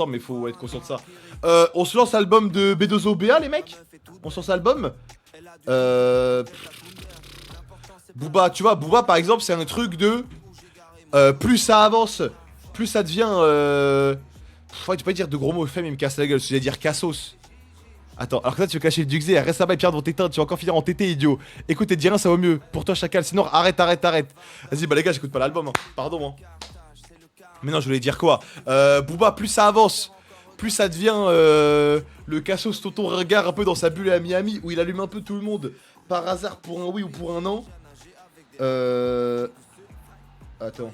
Attends, mais faut être conscient de ça. On se lance l'album de B2OBA, les mecs. On se lance l'album. Booba, tu vois, Booba par exemple, c'est un truc de. Plus ça avance, plus ça devient. Ouais, tu peux pas dire de gros mots, femme, il me casse la gueule. Je vais dire cassos. Attends, alors que là tu veux cacher le Duxé, reste là-bas et Pierre devant tes teintes, tu vas encore finir en tété, idiot. Écoute, et dis rien, ça vaut mieux. Pour toi, chacal, sinon arrête. Vas-y, bah les gars, j'écoute pas l'album, hein. Pardon, hein. Mais non, je voulais dire quoi. Booba, plus ça avance, plus ça devient le cassos tonton regard un peu dans sa bulle à Miami, où il allume un peu tout le monde par hasard pour un oui ou pour un non. Attends.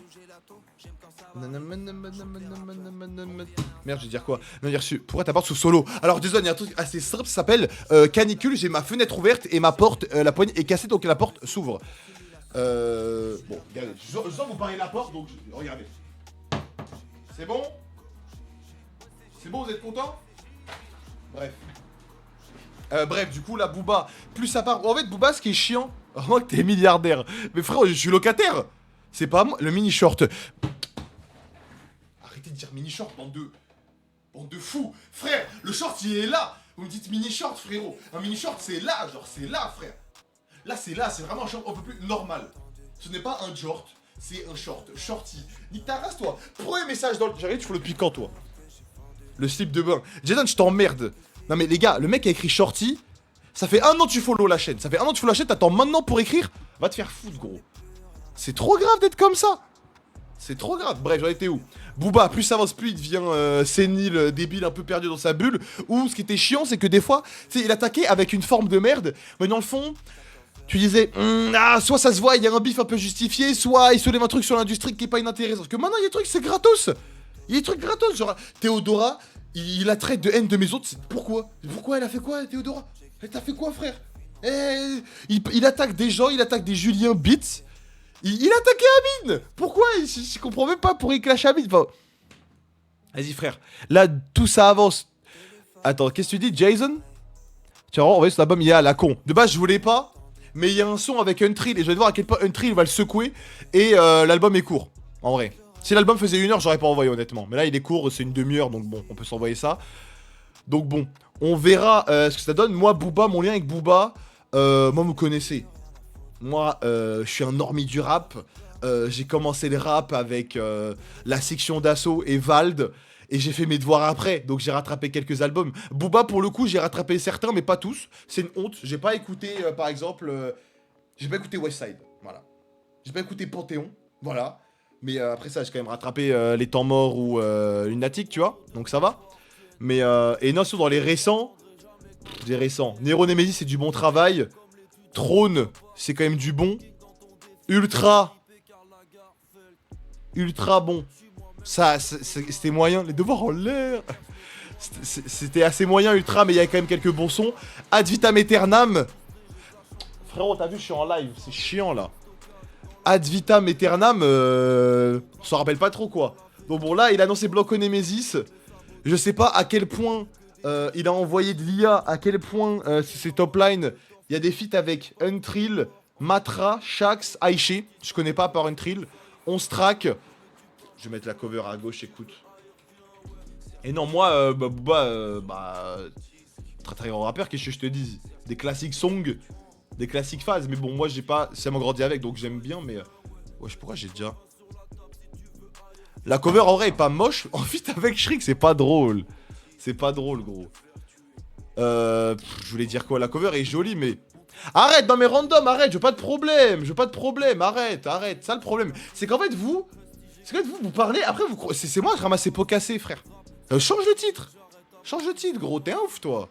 Merde, je vais dire quoi? Non, j'ai reçu. Pourquoi ta porte sous solo? Alors, désolé, il y a un truc assez simple, ça s'appelle canicule. J'ai ma fenêtre ouverte et ma porte, la poignée est cassée, donc la porte s'ouvre. Bon, regardez. Je sens vous parlez de la porte, donc regardez. C'est bon? C'est bon, vous êtes content? Bref. Bref, du coup, là, Booba, plus ça part. En fait, Booba, ce qui est chiant, vraiment que t'es milliardaire. Mais frérot, je suis locataire. C'est pas moi, le mini short. Arrêtez de dire mini short, bande de fous. Frère, le short, il est là. Vous me dites mini short, frérot. Un mini short, c'est là, genre, c'est là, frère. Là, c'est vraiment un short un peu plus normal. Ce n'est pas un short, c'est un short. Shorty. Nique ta race, toi. Premier message dans le. J'arrive, tu fais le piquant, toi. Le slip de bain. Jason, je t'emmerde. Non, mais les gars, le mec a écrit shorty. Ça fait un an que tu follow la chaîne. Ça fait un an que tu follow la chaîne, t'attends maintenant pour écrire. Va te faire foutre, gros. C'est trop grave d'être comme ça. C'est trop grave. Bref, j'en étais où? Booba, plus ça avance, plus il devient sénile, débile, un peu perdu dans sa bulle. Ou ce qui était chiant, c'est que des fois, tu sais, il attaquait avec une forme de merde. Mais dans le fond, tu disais, soit ça se voit, il y a un bif un peu justifié, soit il soulève un truc sur l'industrie qui est pas inintéressant. Parce que maintenant, il y a des trucs, c'est gratos. Il y a des trucs gratos. Genre, Théodora, il la traite de haine de mes autres. Pourquoi? Pourquoi elle a fait quoi, Théodora? Elle t'a fait quoi, frère? Il attaque des gens, il attaque des Julien Beats. Il attaquait Amine. Pourquoi? Je comprends même pas pourquoi il clash Amine. Enfin... Vas-y, frère. Là, tout ça avance. Attends, qu'est-ce que tu dis, Jason? Tu vas voir, en vrai, cet album, il est à la con. De base, je voulais pas. Mais il y a un son avec Untrill. Et je vais voir à quel point Untrill va le secouer. Et l'album est court. En vrai. Si l'album faisait 1 heure, j'aurais pas envoyé, honnêtement. Mais là, il est court, c'est une demi-heure. Donc bon, on peut s'envoyer ça. Donc bon, on verra ce que ça donne. Moi, Booba, mon lien avec Booba, moi, vous connaissez. Moi, je suis un normie du rap. J'ai commencé le rap avec la section d'assaut et Vald. Et j'ai fait mes devoirs après. Donc j'ai rattrapé quelques albums. Booba, pour le coup, j'ai rattrapé certains, mais pas tous. C'est une honte. J'ai pas écouté, par exemple... j'ai pas écouté Westside. Voilà. J'ai pas écouté Panthéon. Voilà. Mais après ça, j'ai quand même rattrapé Les Temps Morts ou Lunatic, tu vois. Donc ça va. Mais... et non, surtout dans les récents... Des récents. Nero Nemesis, c'est du bon travail. Trône, c'est quand même du bon. Ultra bon. Ça, c'était moyen. Les devoirs en l'air. C'était assez moyen, Ultra, mais il y a quand même quelques bons sons. Ad vitam aeternam. Frérot, t'as vu, je suis en live. C'est chiant, là. Ad vitam aeternam, on s'en rappelle pas trop, quoi. Donc bon, là, il a annoncé Blanco Nemesis. Je sais pas à quel point il a envoyé de l'IA, à quel point c'est top line. Il y a des feats avec Untrill, Matra, Shax, Aishe. Je connais pas par Untrill. 11 tracks. Je vais mettre la cover à gauche, écoute. Et non, moi, très très grand rappeur, qu'est-ce que je te dis? Des classiques songs, des classiques phases. Mais bon, moi, j'ai pas. Ça m'a grandi avec, donc j'aime bien, mais. Wesh, pourquoi j'ai déjà. La cover en vrai est pas moche. En fait, avec Shriek, c'est pas drôle. C'est pas drôle, gros. Je voulais dire quoi? La cover est jolie, mais. Arrête, dans mes randoms, arrête, je veux pas de problème, arrête. Ça le problème. C'est qu'en fait, vous parlez, après, c'est moi, je ramasse ces pots cassés, frère. Change le titre, gros, t'es un ouf, toi.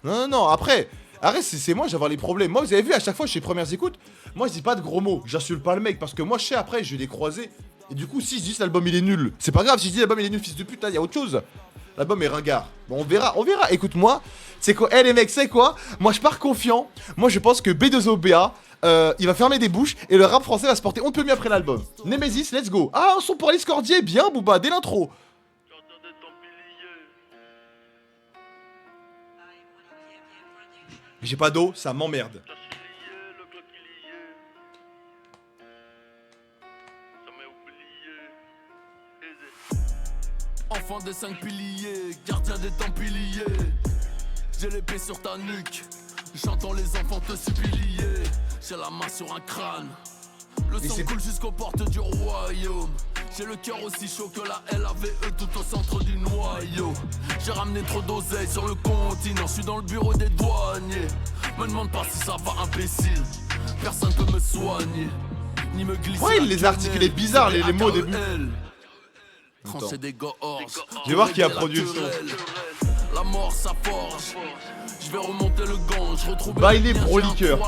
Non, après, arrête, c'est moi, j'avais les problèmes. Moi, vous avez vu, à chaque fois, chez Premières Écoutes, moi, je dis pas de gros mots, j'insulte pas le mec, parce que moi, je sais, après, je vais les croiser. Et du coup, si je dis l'album il est nul, c'est pas grave, si je dis l'album il est nul, fils de pute, il y a autre chose. L'album est ringard. Bon, on verra. Écoute-moi, c'est quoi? Les mecs, c'est quoi? Moi, je pars confiant. Moi, je pense que B2OBA, il va fermer des bouches et le rap français va se porter on peut mieux après l'album. Nemesis, let's go. Ah, un son pour Alice Cordier, bien, Booba, dès l'intro. J'ai pas d'eau, ça m'emmerde. enfant des 5 piliers, gardien des Templiers. J'ai l'épée sur ta nuque, j'entends les enfants te supplier. J'ai la main sur un crâne, le sang coule jusqu'aux portes du royaume. J'ai le cœur aussi chaud que la LAVE tout au centre du noyau. J'ai ramené trop d'oseille sur le continent, je suis dans le bureau des douaniers. Me demande pas si ça va, imbécile, personne peut me soigner, ni me glisser. Ouais, il les articulait bizarre les mots au début. Trancher des gorges, je vais voir qui a produit le son. La mort ça forge. Je vais remonter le gant, je retrouve Bailey Broliqueur.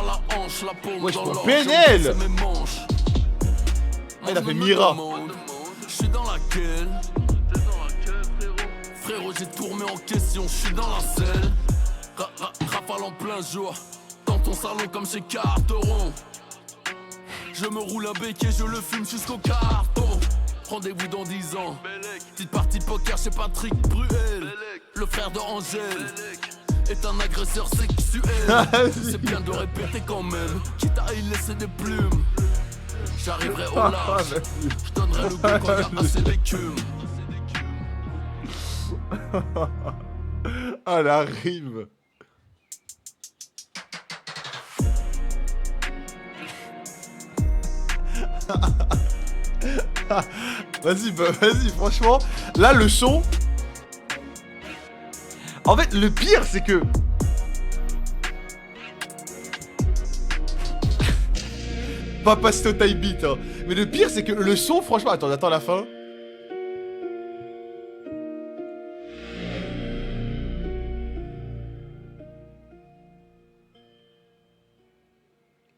Wesh, mon PNL. Il a fait Mira. Je suis dans laquelle? Frérot, j'ai tout remis en question, je suis dans la selle. Rafale en plein jour, dans ton salon comme chez Carteron. Je me roule un béquet, je le fume jusqu'au carton. Rendez-vous dans 10 ans. Petite partie poker chez Patrick Bruel. Le frère de Angèle est un agresseur sexuel. C'est bien de répéter quand même, quitte à y laisser des plumes. J'arriverai au large, je donnerai le goût quand y a assez d'écume. Ah la rime. Vas-y, franchement, là le son. En fait, le pire, c'est que. Pas passer au type beat, hein. Mais le pire, c'est que le son, franchement. Attends la fin.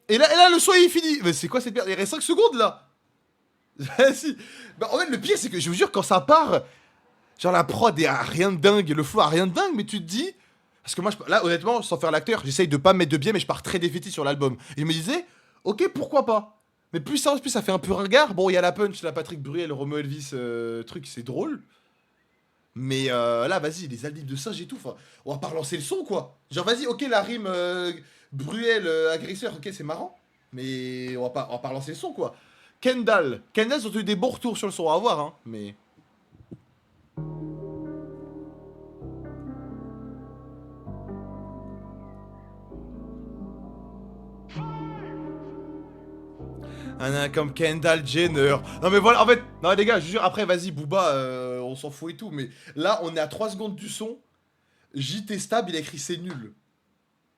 Et là, le son il est fini. Mais c'est quoi cette merde? Il reste 5 secondes là. Vas-y. Bah, en fait, le pire, c'est que je vous jure, quand ça part, genre la prod est à rien de dingue, le flow a rien de dingue, mais tu te dis. Parce que moi, là, honnêtement, sans faire l'acteur, j'essaye de pas me mettre de biais, mais je pars très défaitiste sur l'album. Et je me disais, ok, pourquoi pas? Mais plus ça fait un peu ringard. Bon, il y a la punch, la Patrick Bruel, Romo Elvis, truc, c'est drôle. Mais là, vas-y, les albums de singe et tout, enfin, on va pas relancer le son, quoi. Genre, vas-y, ok, la rime Bruel, agresseur, ok, c'est marrant. Mais on va pas relancer le son, quoi. Kendall, ils ont eu des bons retours sur le son, à voir, hein, mais... Comme Kendall Jenner. Non mais voilà, en fait, non les gars, je vous jure, après vas-y Booba, on s'en fout et tout, mais là on est à 3 secondes du son. JT Stab, il a écrit c'est nul.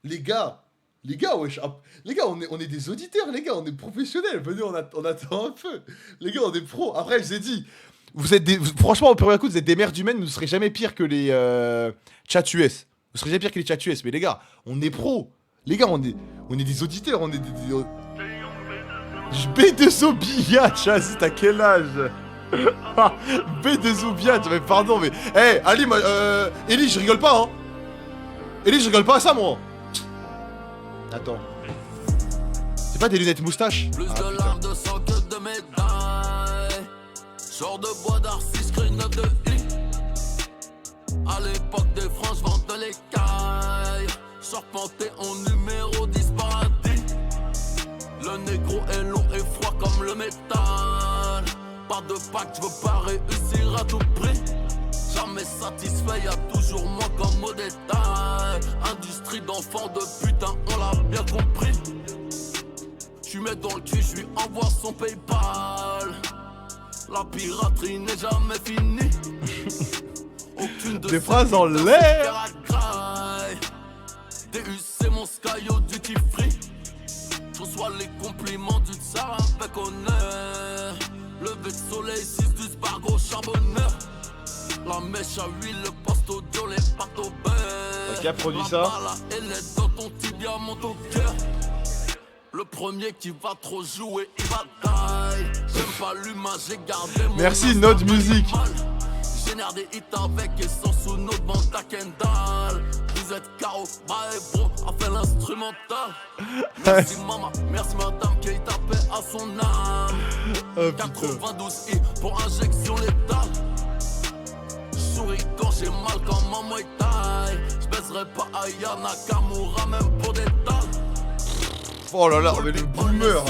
Les gars, wesh, les gars, on est des auditeurs, les gars, on est professionnels, venez, on attend un peu. Les gars, on est pros. Après, je vous ai dit, vous êtes des, franchement, au premier coup, vous êtes des merdes humaines, vous ne serez jamais pire que les chats US. Vous serez jamais pire que les chats US, mais les gars, on est pros. Les gars, on est des auditeurs, on est des B2O Biatch, vas-y, t'as quel âge? B2O Biatch, mais pardon, mais... Eh, Ali, Eli, je rigole pas, hein. Eli, je rigole pas à ça, moi. Attends. C'est pas des lunettes moustaches? Plus de larmes de sang que de médailles. Genre de bois d'arcis, screen de I. À l'époque des franges, vente l'écaille. Charpenté en numéro 10 paradis. Le négro est long et froid comme le métal. Pas de pacte, je veux pas réussir à tout prix. Jamais satisfait, y'a toujours moins comme au détail. Industrie d'enfants de putain, on l'a bien compris. J'suis mets dans le cul, j'lui envoie son Paypal. La piraterie n'est jamais finie. Aucune de des phrases en l'air. DU c'est mon Skyo duty free. Je reçois les compliments du tsar avec honneur. Levé de soleil, 6 du spargo charbonneur. La mèche à huile, le poste audio, les pâtes au beurre. Qui a produit ça? Elle est dans ton tibia, monte au cœur. Le premier qui va trop jouer, il va taille. J'aime pas l'humain, j'ai gardé mon... Merci, Node Music. Génère des hits avec et sans sous notre bande à Kendall. Vous êtes Caro, et bro, a fait l'instrumental. Merci maman, merci madame qui tapé à son âme. Oh, 92 I pour injection létale. Souris quand j'ai mal comme un Muay Thai. J'baiserai pas Aya Nakamura même pour des dalles. Oh là là, mais les boomers.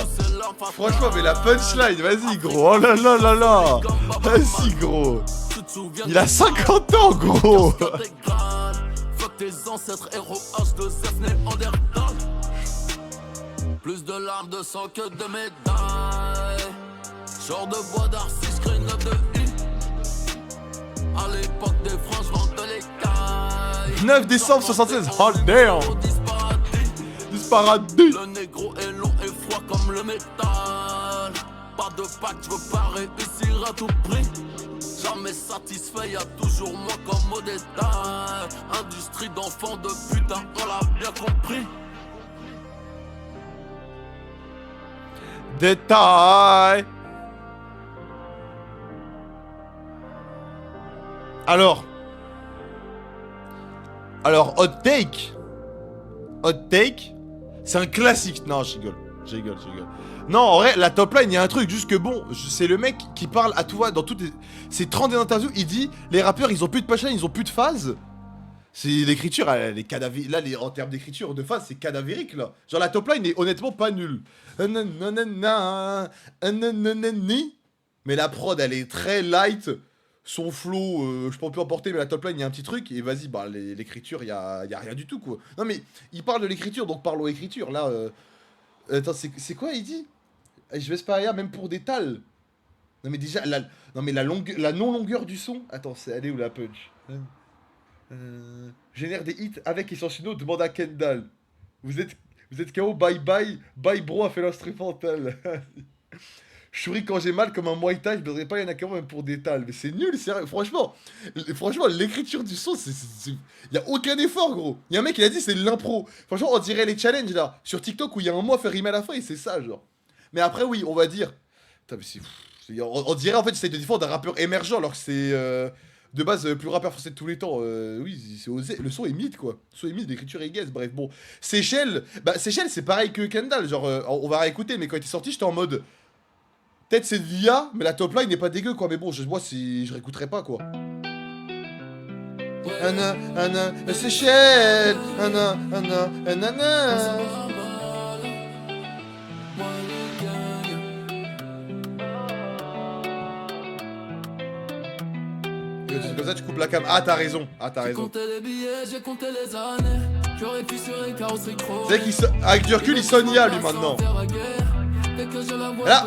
Franchement, mais la punchline, vas-y gros. Oh là là là là. Vas-y gros. te souviens. Il a 50 ans, gros. Fuck tes ancêtres, héros H2F Néandertal. Plus de larmes de sang que de médailles. Genre de bois d'Arcy, screen de I. À l'époque des franges, vente les cailles. 9 décembre 76, oh damn. Disparadis. Le négro est long et froid comme le métal. Pas de pacte, je veux pas réussir à tout prix. Jamais satisfait, y'a toujours moi comme au détail. Industrie d'enfants de putain, on l'a bien compris. Détail. Alors, hot take. Hot take, c'est un classique. Non, je rigole. Non, en vrai, la top line, il y a un truc, juste que bon, c'est le mec qui parle à tout va dans toutes ses 30 interviews, il dit, les rappeurs, ils ont plus de punchline, ils ont plus de phase. C'est l'écriture, elle est cadavérique. Là, en termes d'écriture, de phase, c'est cadavérique, là. Genre, la top line est honnêtement pas nulle. Mais la prod, elle est très light. Son flow, je peux plus emporter, mais la top line, il y a un petit truc. Et vas-y, bah, l'écriture, il y a rien du tout, quoi. Non, mais il parle de l'écriture, donc parlons écriture. Là, attends, c'est quoi, il dit? Je vais pas rien, même pour des tals. Non, mais déjà, la non-longueur du son. Attends, elle est où la punch? Génère des hits avec et sans chino, demande à Kendall. Vous êtes KO, bye bye. Bye bro a fait l'instrumental. Je souris quand j'ai mal comme un Muay Thai, je ne pas Yana Nakamura même pour des tals. Mais c'est nul, sérieux. Franchement, l'écriture du son, il y a aucun effort, gros. Il y a un mec qui a dit c'est de l'impro. Franchement, on dirait les challenges là sur TikTok où il y a un mot à faire rimer à la fin et c'est ça, genre. Mais après, oui, on va dire. Putain, mais on dirait en fait, j'essaie de défendre un rappeur émergent alors que c'est de base le plus rappeur français de tous les temps. Oui, c'est osé. Le son est mythe, quoi. Le son est mythe, l'écriture est gaze. Bref, bon. Seychelles, c'est pareil que Kendall. Genre, on va réécouter, mais quand il est sorti, j'étais en mode. Peut-être c'est de l'IA, mais la top line n'est pas dégueu, quoi. Mais bon, moi, je réécouterai pas, quoi. Seychelles, comme ça, tu coupes la cam. Ah, t'as raison. J'ai compté les billets, j'ai compté les années. J'aurais pu sur les carrosseries c'est vrai qu'avec du recul, il sonne IA, lui, maintenant. Là,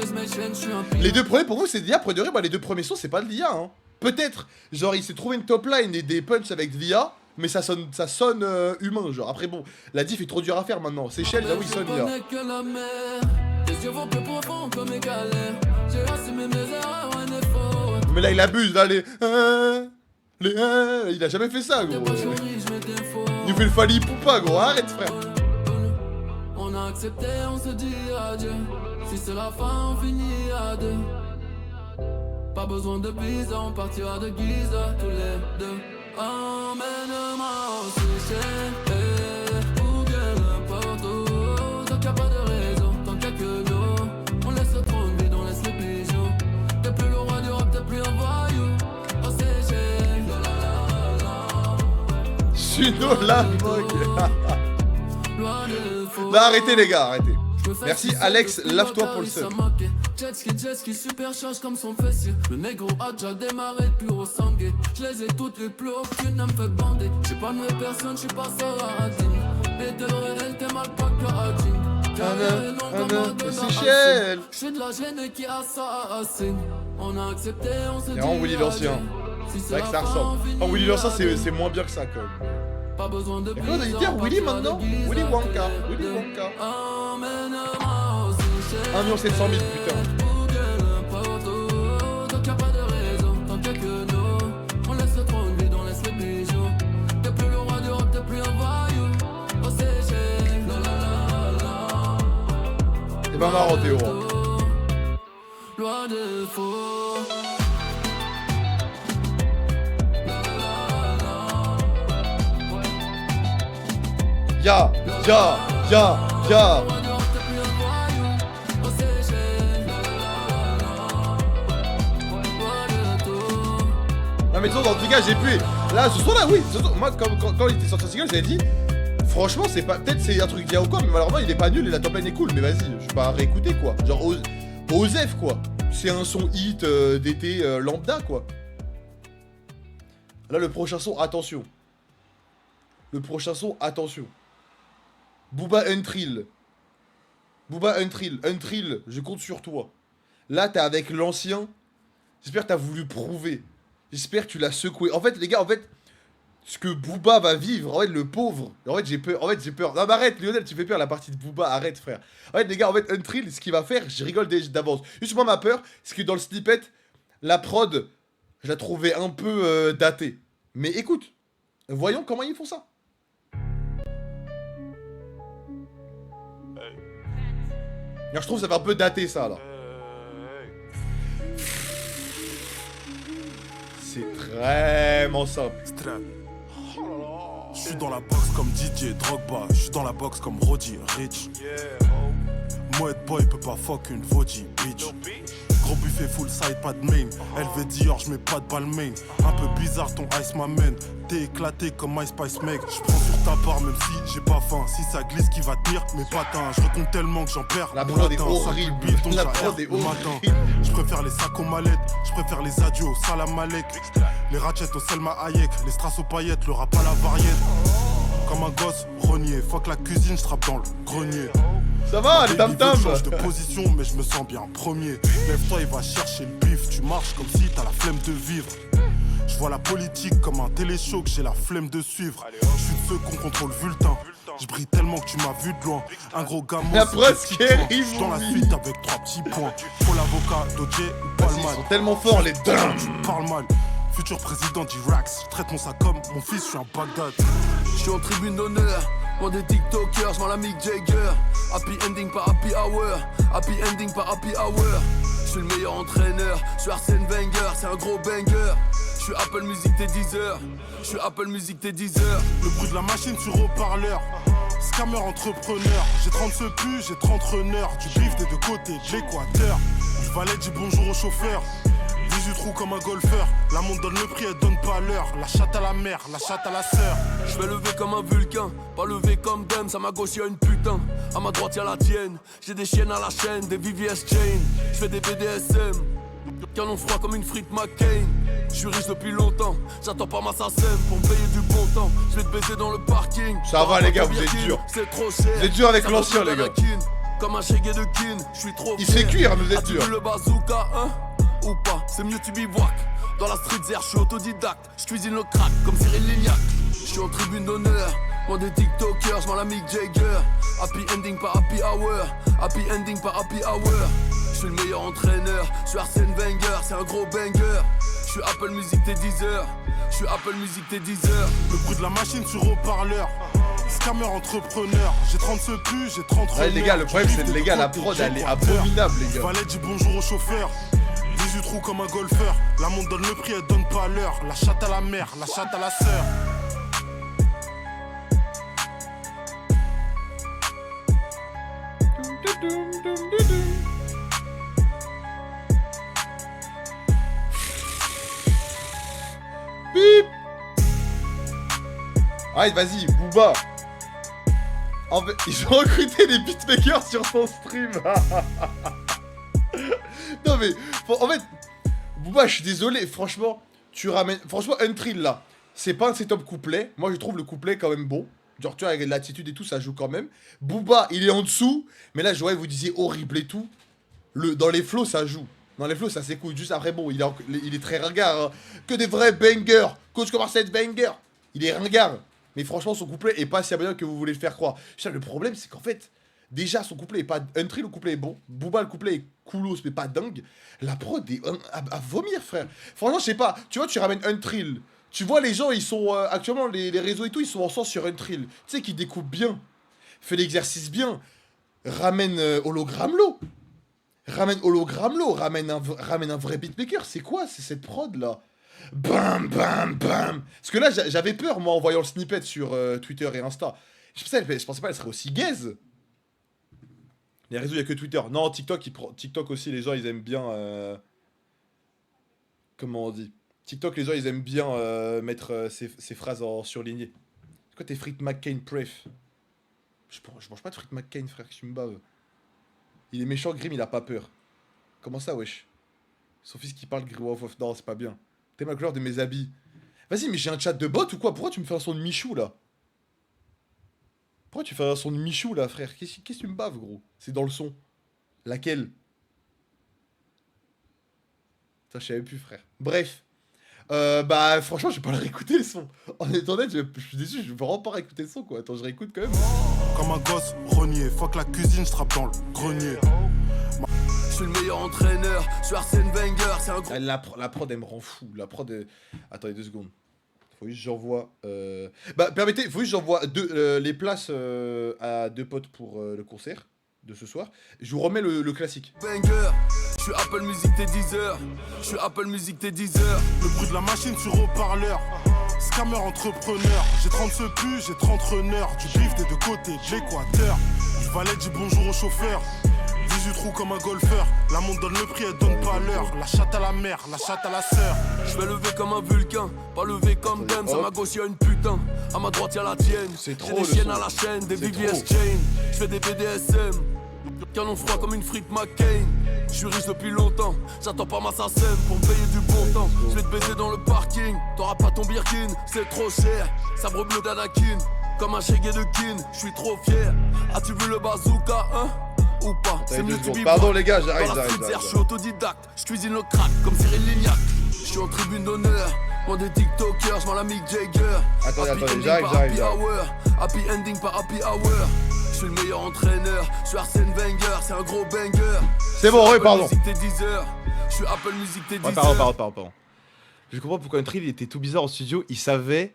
les deux premiers, pour vous, c'est de l'IA. Pour de vrai, les deux premiers sons, c'est pas de l'IA, hein. Peut-être, genre, il s'est trouvé une top line et des punchs avec de l'IA, mais ça sonne humain, genre. Après, bon, la diff est trop dure à faire maintenant. Seychelles, là où il sonne IA. Mais là, il abuse, là, il a jamais fait ça, gros. Il nous fait le Fally Ipupa, gros. Arrête, frère. On a accepté, on se dit adieu. Si c'est la fin, on finit à deux. Pas besoin de pizza, on partira de Giza tous les deux. Emmène-moi au Seychelles, ou bien n'importe où. Donc y'a pas de raison, tant qu'il y a que nous. On laisse le trône vide, on laisse les bijoux. T'es plus le roi du rap, t'es plus un voyou. Au Seychelles, Suno la Là, arrêtez les gars, arrêtez. Merci Alex, lave-toi pour le seul. Jet super charge comme son fessier. Le négro a déjà démarré plus au sangué. Je les ai toutes les plus aucune ne me fait bander. J'ai pas de personne, je suis pas Soradine. Et de réel t'es mal pas que Seychelles. Je suis de la gêne qui assassine. On a accepté, on se dit. Et en Willy l'ancien. C'est vrai que ça ressemble. En Willy l'ancien, c'est moins bien que ça quand même. Pas besoin de et quoi, on dit dire Willy maintenant? Willy Wonka. 1 700 000, putain. Et ben marrant Théo. Ya. Non mais disons, en tout cas j'ai pu. Là ce son là oui, moi quand il était sorti single j'avais dit franchement c'est pas. Peut-être c'est un truc d'IA ou quoi, mais malheureusement il est pas nul et la top line est cool, mais vas-y, je vais pas réécouter quoi. Genre Osef quoi. C'est un son hit d'été lambda quoi. Là, le prochain son, attention. Le prochain son, attention. Booba Untrill. Booba Untrill. Untrill, je compte sur toi. Là, t'es avec l'ancien. J'espère que t'as voulu prouver. J'espère que tu l'as secoué. En fait, les gars, en fait, ce que Booba va vivre, en fait, le pauvre. En fait, j'ai peur. En fait, j'ai peur. Non, mais arrête, Lionel, tu fais peur la partie de Booba. Arrête, frère. En fait, les gars, en fait, Untrill, ce qu'il va faire, je rigole d'avance. Juste moi, ma peur, c'est que dans le snippet, la prod, je la trouvais un peu datée. Mais écoute, voyons comment ils font ça. Alors, je trouve que ça fait un peu daté ça là. C'est vraiment simple. Je suis dans la box comme DJ Drogba, je suis dans la box comme Roddy Rich. Moet boy peut pas fuck une Voji bitch. Gros buffet full side, pas de main. LV Dior, j'mets pas de balmain. Un peu bizarre ton ice m'amène. T'es éclaté comme My Spice mec. J'prends sur ta part même si j'ai pas faim. Si ça glisse qui va tenir mes patins. Je recompte tellement que j'en perds. La mon prod est latin, horrible. ça pue le bif, La donc prod j'arrive est le matin. horrible. Je préfère les sacs aux mallettes. Je préfère les adieux au salam alek. Les ratchets au Selma Hayek. Les strass aux paillettes, le rap à la variette. Comme un gosse, renier. Fuck la cuisine, j'trappe dans le grenier. Ça va, les tam-tams. Je change de position, mais je me sens bien premier. Lève-toi, il va chercher le bif. Tu marches comme si t'as la flemme de vivre. Je vois la politique comme un téléshow que j'ai la flemme de suivre. Je suis de ceux qu'on contrôle vultin. Je brille tellement que tu m'as vu de loin. Un gros gamin, La presse qui arrive, je dans la oui. suite avec 3 petits points. Faut l'avocat, Dodge ou Vas-y, Palman. ils sont tellement forts les dams. Tu parles mal. Futur président d'Irax. Je traite mon sac comme mon fils, je suis un Bagdad. Je suis en tribune d'honneur, moi des TikTokers, je la Mick Jagger. Happy ending par happy hour, happy ending par happy hour. Je suis le meilleur entraîneur, je suis Arsène Wenger, c'est un gros banger. Je suis Apple Music t'es 10 heures, je suis Apple Music t'es 10 heures. Le bruit de la machine sur haut-parleur. Scammer entrepreneur. J'ai 30 sepu, j'ai 30 runners. Du bif des deux côtés de l'équateur. Le valet dit bonjour au chauffeur. 18 trous comme un golfeur. La montre donne le prix, elle donne pas l'heure. La chatte à la mère, la chatte à la sœur. Je vais lever comme un vulcain, pas lever comme Dems. À ma gauche y'a une putain, à ma droite y'a la tienne. J'ai des chiennes à la chaîne, des VVS chain. Je fais des BDSM, canon froid comme une frite McCain. Je suis riche depuis longtemps, j'attends pas ma SACEM pour me payer du bon temps. Je vais te baiser dans le parking. Ça va, les gars, vous êtes durs. C'est trop cher. Vous êtes durs avec Ça l'ancien, me les gars. donne la kin, comme un chégué de kin, je suis trop Il se fait cuire, mais vous êtes As-tu durs. vu le bazooka, hein ou pas, c'est mieux tu bivouac. Dans la street zère, je suis autodidacte. Je cuisine le crack comme Cyril Lignac. Je suis en tribune d'honneur, moi des TikTokers, je la Mick Jagger. Happy ending par happy hour, happy ending par happy hour. Je suis le meilleur entraîneur, je suis Arsène Wenger, c'est un gros banger. Je suis Apple Music t'es 10 heures, je suis Apple Music t'es 10 heures. Le bruit de la machine sur haut-parleur. Scammer entrepreneur. J'ai 30 sepu, j'ai 30 Ouais, les gars, le problème, c'est que les gars, la prod, elle est abominable, les Le gars. valet dit bonjour au chauffeur. 18 trous comme un golfeur. La montre donne le prix, elle donne pas l'heure. La chatte à la mère, la chatte à la sœur. Bip. Allez, vas-y, Booba. En fait, ils ont recruté des beatmakers sur son stream. Non mais, en fait, Booba, je suis désolé, franchement, tu ramènes... Franchement, Untrill, là, c'est pas un de ses top couplets. Moi, je trouve le couplet quand même bon. Genre, tu vois, avec l'attitude et tout, ça joue quand même. Booba, il est en dessous. Mais là, je voyais, vous disiez horrible et tout. Dans les flows, ça joue. Dans les flows, ça s'écoute. Juste après, bon, il est très ringard. Hein. Que des vrais bangers. Coach commence à être banger. Il est ringard. Mais franchement, son couplet est pas si bien que vous voulez le faire croire. Putain, le problème, c'est qu'en fait, déjà, son couplet est pas... Untrill, le couplet est bon. Booba, le couplet est coolos, mais pas dingue. La prod est à vomir, frère. Franchement, je sais pas. Tu vois, tu ramènes Untrill. Tu vois, les gens, ils sont... actuellement, les réseaux et tout, ils sont en sens sur Untrill. Tu sais, qui découpent bien. Fait l'exercice bien. Ramène Hologramlo. Ramène Hologramlo. Ramène un vrai beatmaker. C'est quoi, c'est cette prod-là? Bam, bam, bam. Parce que là, j'avais peur, moi, en voyant le snippet sur Twitter et Insta. Je pensais pas qu'elle serait aussi gaze. Les réseaux, il n'y a que Twitter. Non, TikTok aussi, les gens, ils aiment bien... Comment on dit? TikTok, les gens, ils aiment bien mettre ces phrases en surligné. C'est quoi tes frites McCain pref? Je mange pas de frites McCain, frère, que tu me baves. Il est méchant, Grim, il a pas peur. Comment ça, wesh? Son fils qui parle, Grim of... Non, c'est pas bien. T'es ma couleur de mes habits. Vas-y, mais j'ai un chat de bot ou quoi? Pourquoi tu me fais un son de Michou là? Pourquoi tu fais un son de Michou là, frère? Qu'est-ce que tu me baves, gros? C'est dans le son. Laquelle? Putain, je savais plus, frère. Bref. Bah, franchement, je vais pas le réécouter le son. En étant honnête, je suis déçu, je vais vraiment pas réécouter le son quoi. Attends, je réécoute quand même. Comme un gosse, renier. Fuck la cuisine, je trappe dans le grenier. Je suis le meilleur entraîneur, je suis Arsène Wenger, c'est un gros. Ah, la prod, elle me rend fou. La prod. Attendez 2 secondes. Faut juste que j'envoie. Bah, permettez, faut juste que j'envoie les places à 2 potes pour le concert de ce soir. Je vous remets le classique. Wenger, je suis Apple Music t'es 10 heures, je suis Apple Music t'es 10 heures. Le bruit de la machine sur haut-parleur. Scammer entrepreneur. J'ai 30 secours, j'ai 30 runners. Du bif des 2 côtés de l'équateur. Je valet dis bonjour au chauffeur. 18 trous comme un golfeur. La montre donne le prix, elle donne pas l'heure. La chatte à la mère, la chatte à la sœur. Je vais lever comme un vulcain, pas lever comme Dems. À ma gauche y'a une putain, à ma droite y'a la tienne. C'est trop, j'ai des le chiennes son. à la chaîne, des C'est VVS trop. chain. Je fais des BDSM, canon froid comme une frite McCain. Je suis riche depuis longtemps, j'attends pas ma SACEM pour me payer du bon temps. Je vais te baiser dans le parking, t'auras pas ton Birkin, c'est trop cher. Sabre bleu d'Anakin, comme un Shaggy de Kin, je suis trop fier. As-tu vu le bazooka, hein? Ou pas? C'est mieux que tu Pardon les gars, j'arrive, dans la j'arrive. street, je suis autodidacte, je cuisine le crack comme Cyril Lignac. Je suis en tribune d'honneur, moi des TikTokers, je m'en la Mick Jagger. Attendez, Happy attendez, ending j'arrive, par j'arrive, happy j'arrive. hour. Happy ending par happy hour. Je suis le meilleur entraîneur, je suis Arsène Wenger, c'est un gros banger. C'est bon, ouais, Apple pardon. Music t'es 10 heures, je suis Apple Music t'es 10 Ouais, heures. pardon. Je comprends pourquoi un il était tout bizarre en studio. Il savait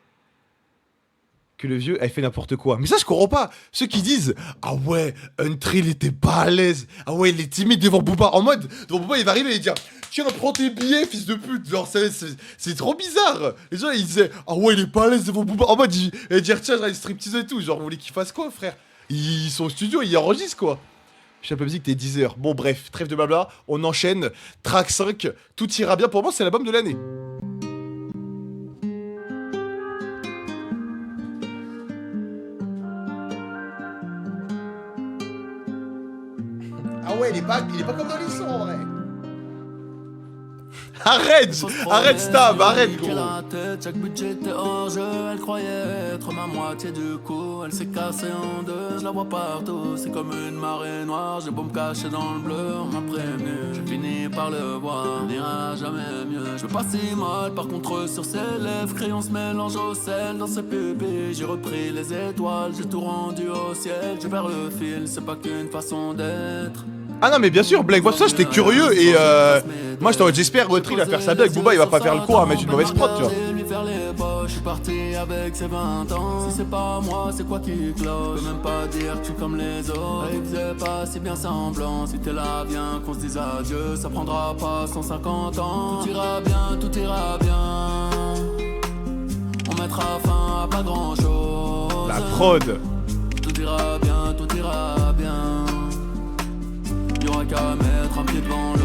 que le vieux avait fait n'importe quoi. Mais ça, je comprends pas. Ceux qui disent ah ouais, Untrill était pas à l'aise. Ah ouais, il est timide devant Booba. En mode, devant Booba, il va arriver et dire tiens, prends tes billets, fils de pute. Genre, c'est trop bizarre. Les gens, ils disaient ah ouais, il est pas à l'aise devant Booba. En mode, il va dire tiens, j'ai une striptease et tout. Genre, vous voulez qu'il fasse quoi, frère? Ils sont au studio, ils enregistrent quoi. Chapeau musique, t'es 10 heures. Bon, bref, trêve de blabla. On enchaîne. Track 5, tout ira bien. Pour moi, c'est l'album de l'année. Ah ouais, il est pas comme dans les sons en vrai. Arrête Stab, arrête gros. La tête, chaque budget était hors jeu. Elle croyait être ma moitié du coup. Elle s'est cassée en deux, je la vois partout. C'est comme une marée noire, j'ai beau me cacher dans le bleu. On m'a prévenu, j'ai fini par le voir. On n'ira jamais mieux. Je veux pas si mal, par contre sur ses lèvres, crayon se mélange au sel dans ses pupilles. J'ai repris les étoiles, j'ai tout rendu au ciel. Je vers le fil, c'est pas qu'une façon d'être. Ah non mais bien sûr, Black Boss, ça j'étais curieux et moi j'espère Untrill va faire ça bien avec Booba, il va pas faire le coup à mettre une mauvaise prod, tu vois. Je suis parti avec ses 20 ans. Si c'est pas moi, c'est quoi qui cloche? Je peux même pas dire que je suis comme les autres. Il faisait pas si bien semblant. Si t'es là, viens qu'on se dise adieu. Ça prendra pas 150 ans. Tout ira bien, tout ira bien. On mettra fin à pas grand chose. La prod. Tout ira bien, tout ira bien. Y'aura qu'à mettre un pied devant l'eau.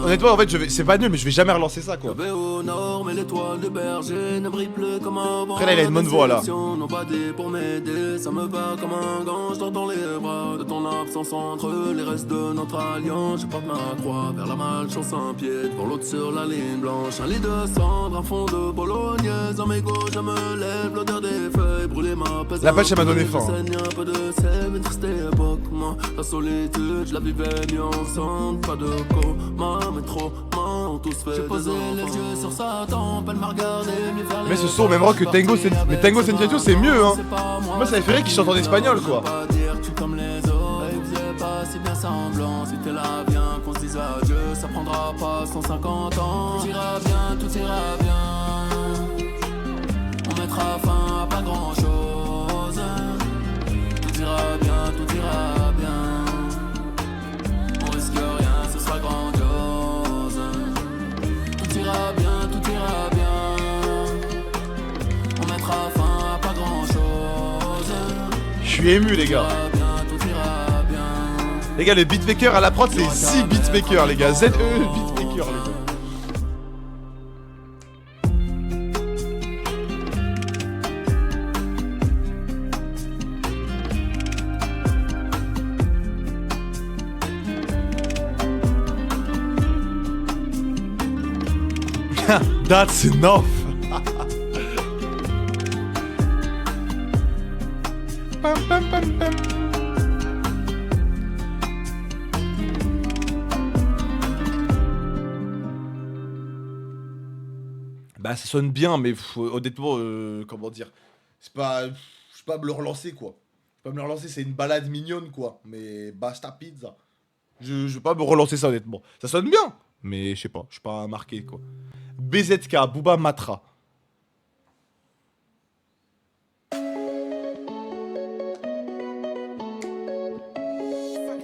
Honnêtement en fait c'est pas nul mais je vais jamais relancer ça quoi. Je vais au nord mais l'étoile de berger ne brille plus comme avant. Après là il a une bonne voix là. N'ont pas dit pour m'aider, ça me bat comme un gant. Je dors dans les bras de ton absence entre les restes de notre alliance. Je porte ma croix vers la malchance un pied devant l'autre sur la ligne blanche. Un lit de cendre, un fond de bolognaise. À mes gauches je me lève, l'odeur des feuilles brûlées ma pèse. La pêche elle m'a donné faim. Je saigne un peu de sève, une triste époque. Moi, la solitude, je la vivais mieux ensemble. Pas de coma, mais trop on tous fait. J'ai posé les yeux sur sa tempe, elle m'a regardé lui faire les. Mais ce son même rock que Tango Sensato c'est mieux hein. Moi ça me ferait qu'il chante en espagnol quoi. Pas dire que je suis comme les autres. Il faisait pas si bien semblant. Si t'es là, viens qu'on se dise adieu. Ça prendra pas 150 ans. Tout ira bien, tout ira bien. On mettra fin à pas grand chose. Tout ira bien, tout ira bien. On risque rien, ce sera grandiose. Tout ira bien, tout ira bien. On mettra fin à pas grand chose. Je suis ému les gars. Les gars le beatmaker à la prod c'est 6 beatmakers les gars. ZE beatmaker les gars. That's enough. Bah ça sonne bien, mais honnêtement, comment dire, c'est pas, je sais pas me le relancer quoi. Je peux pas me le relancer, c'est une balade mignonne quoi. Mais basta pizza. Je vais pas me relancer ça honnêtement. Ça sonne bien, mais je sais pas, je suis pas marqué quoi. BZK, Booba Matra.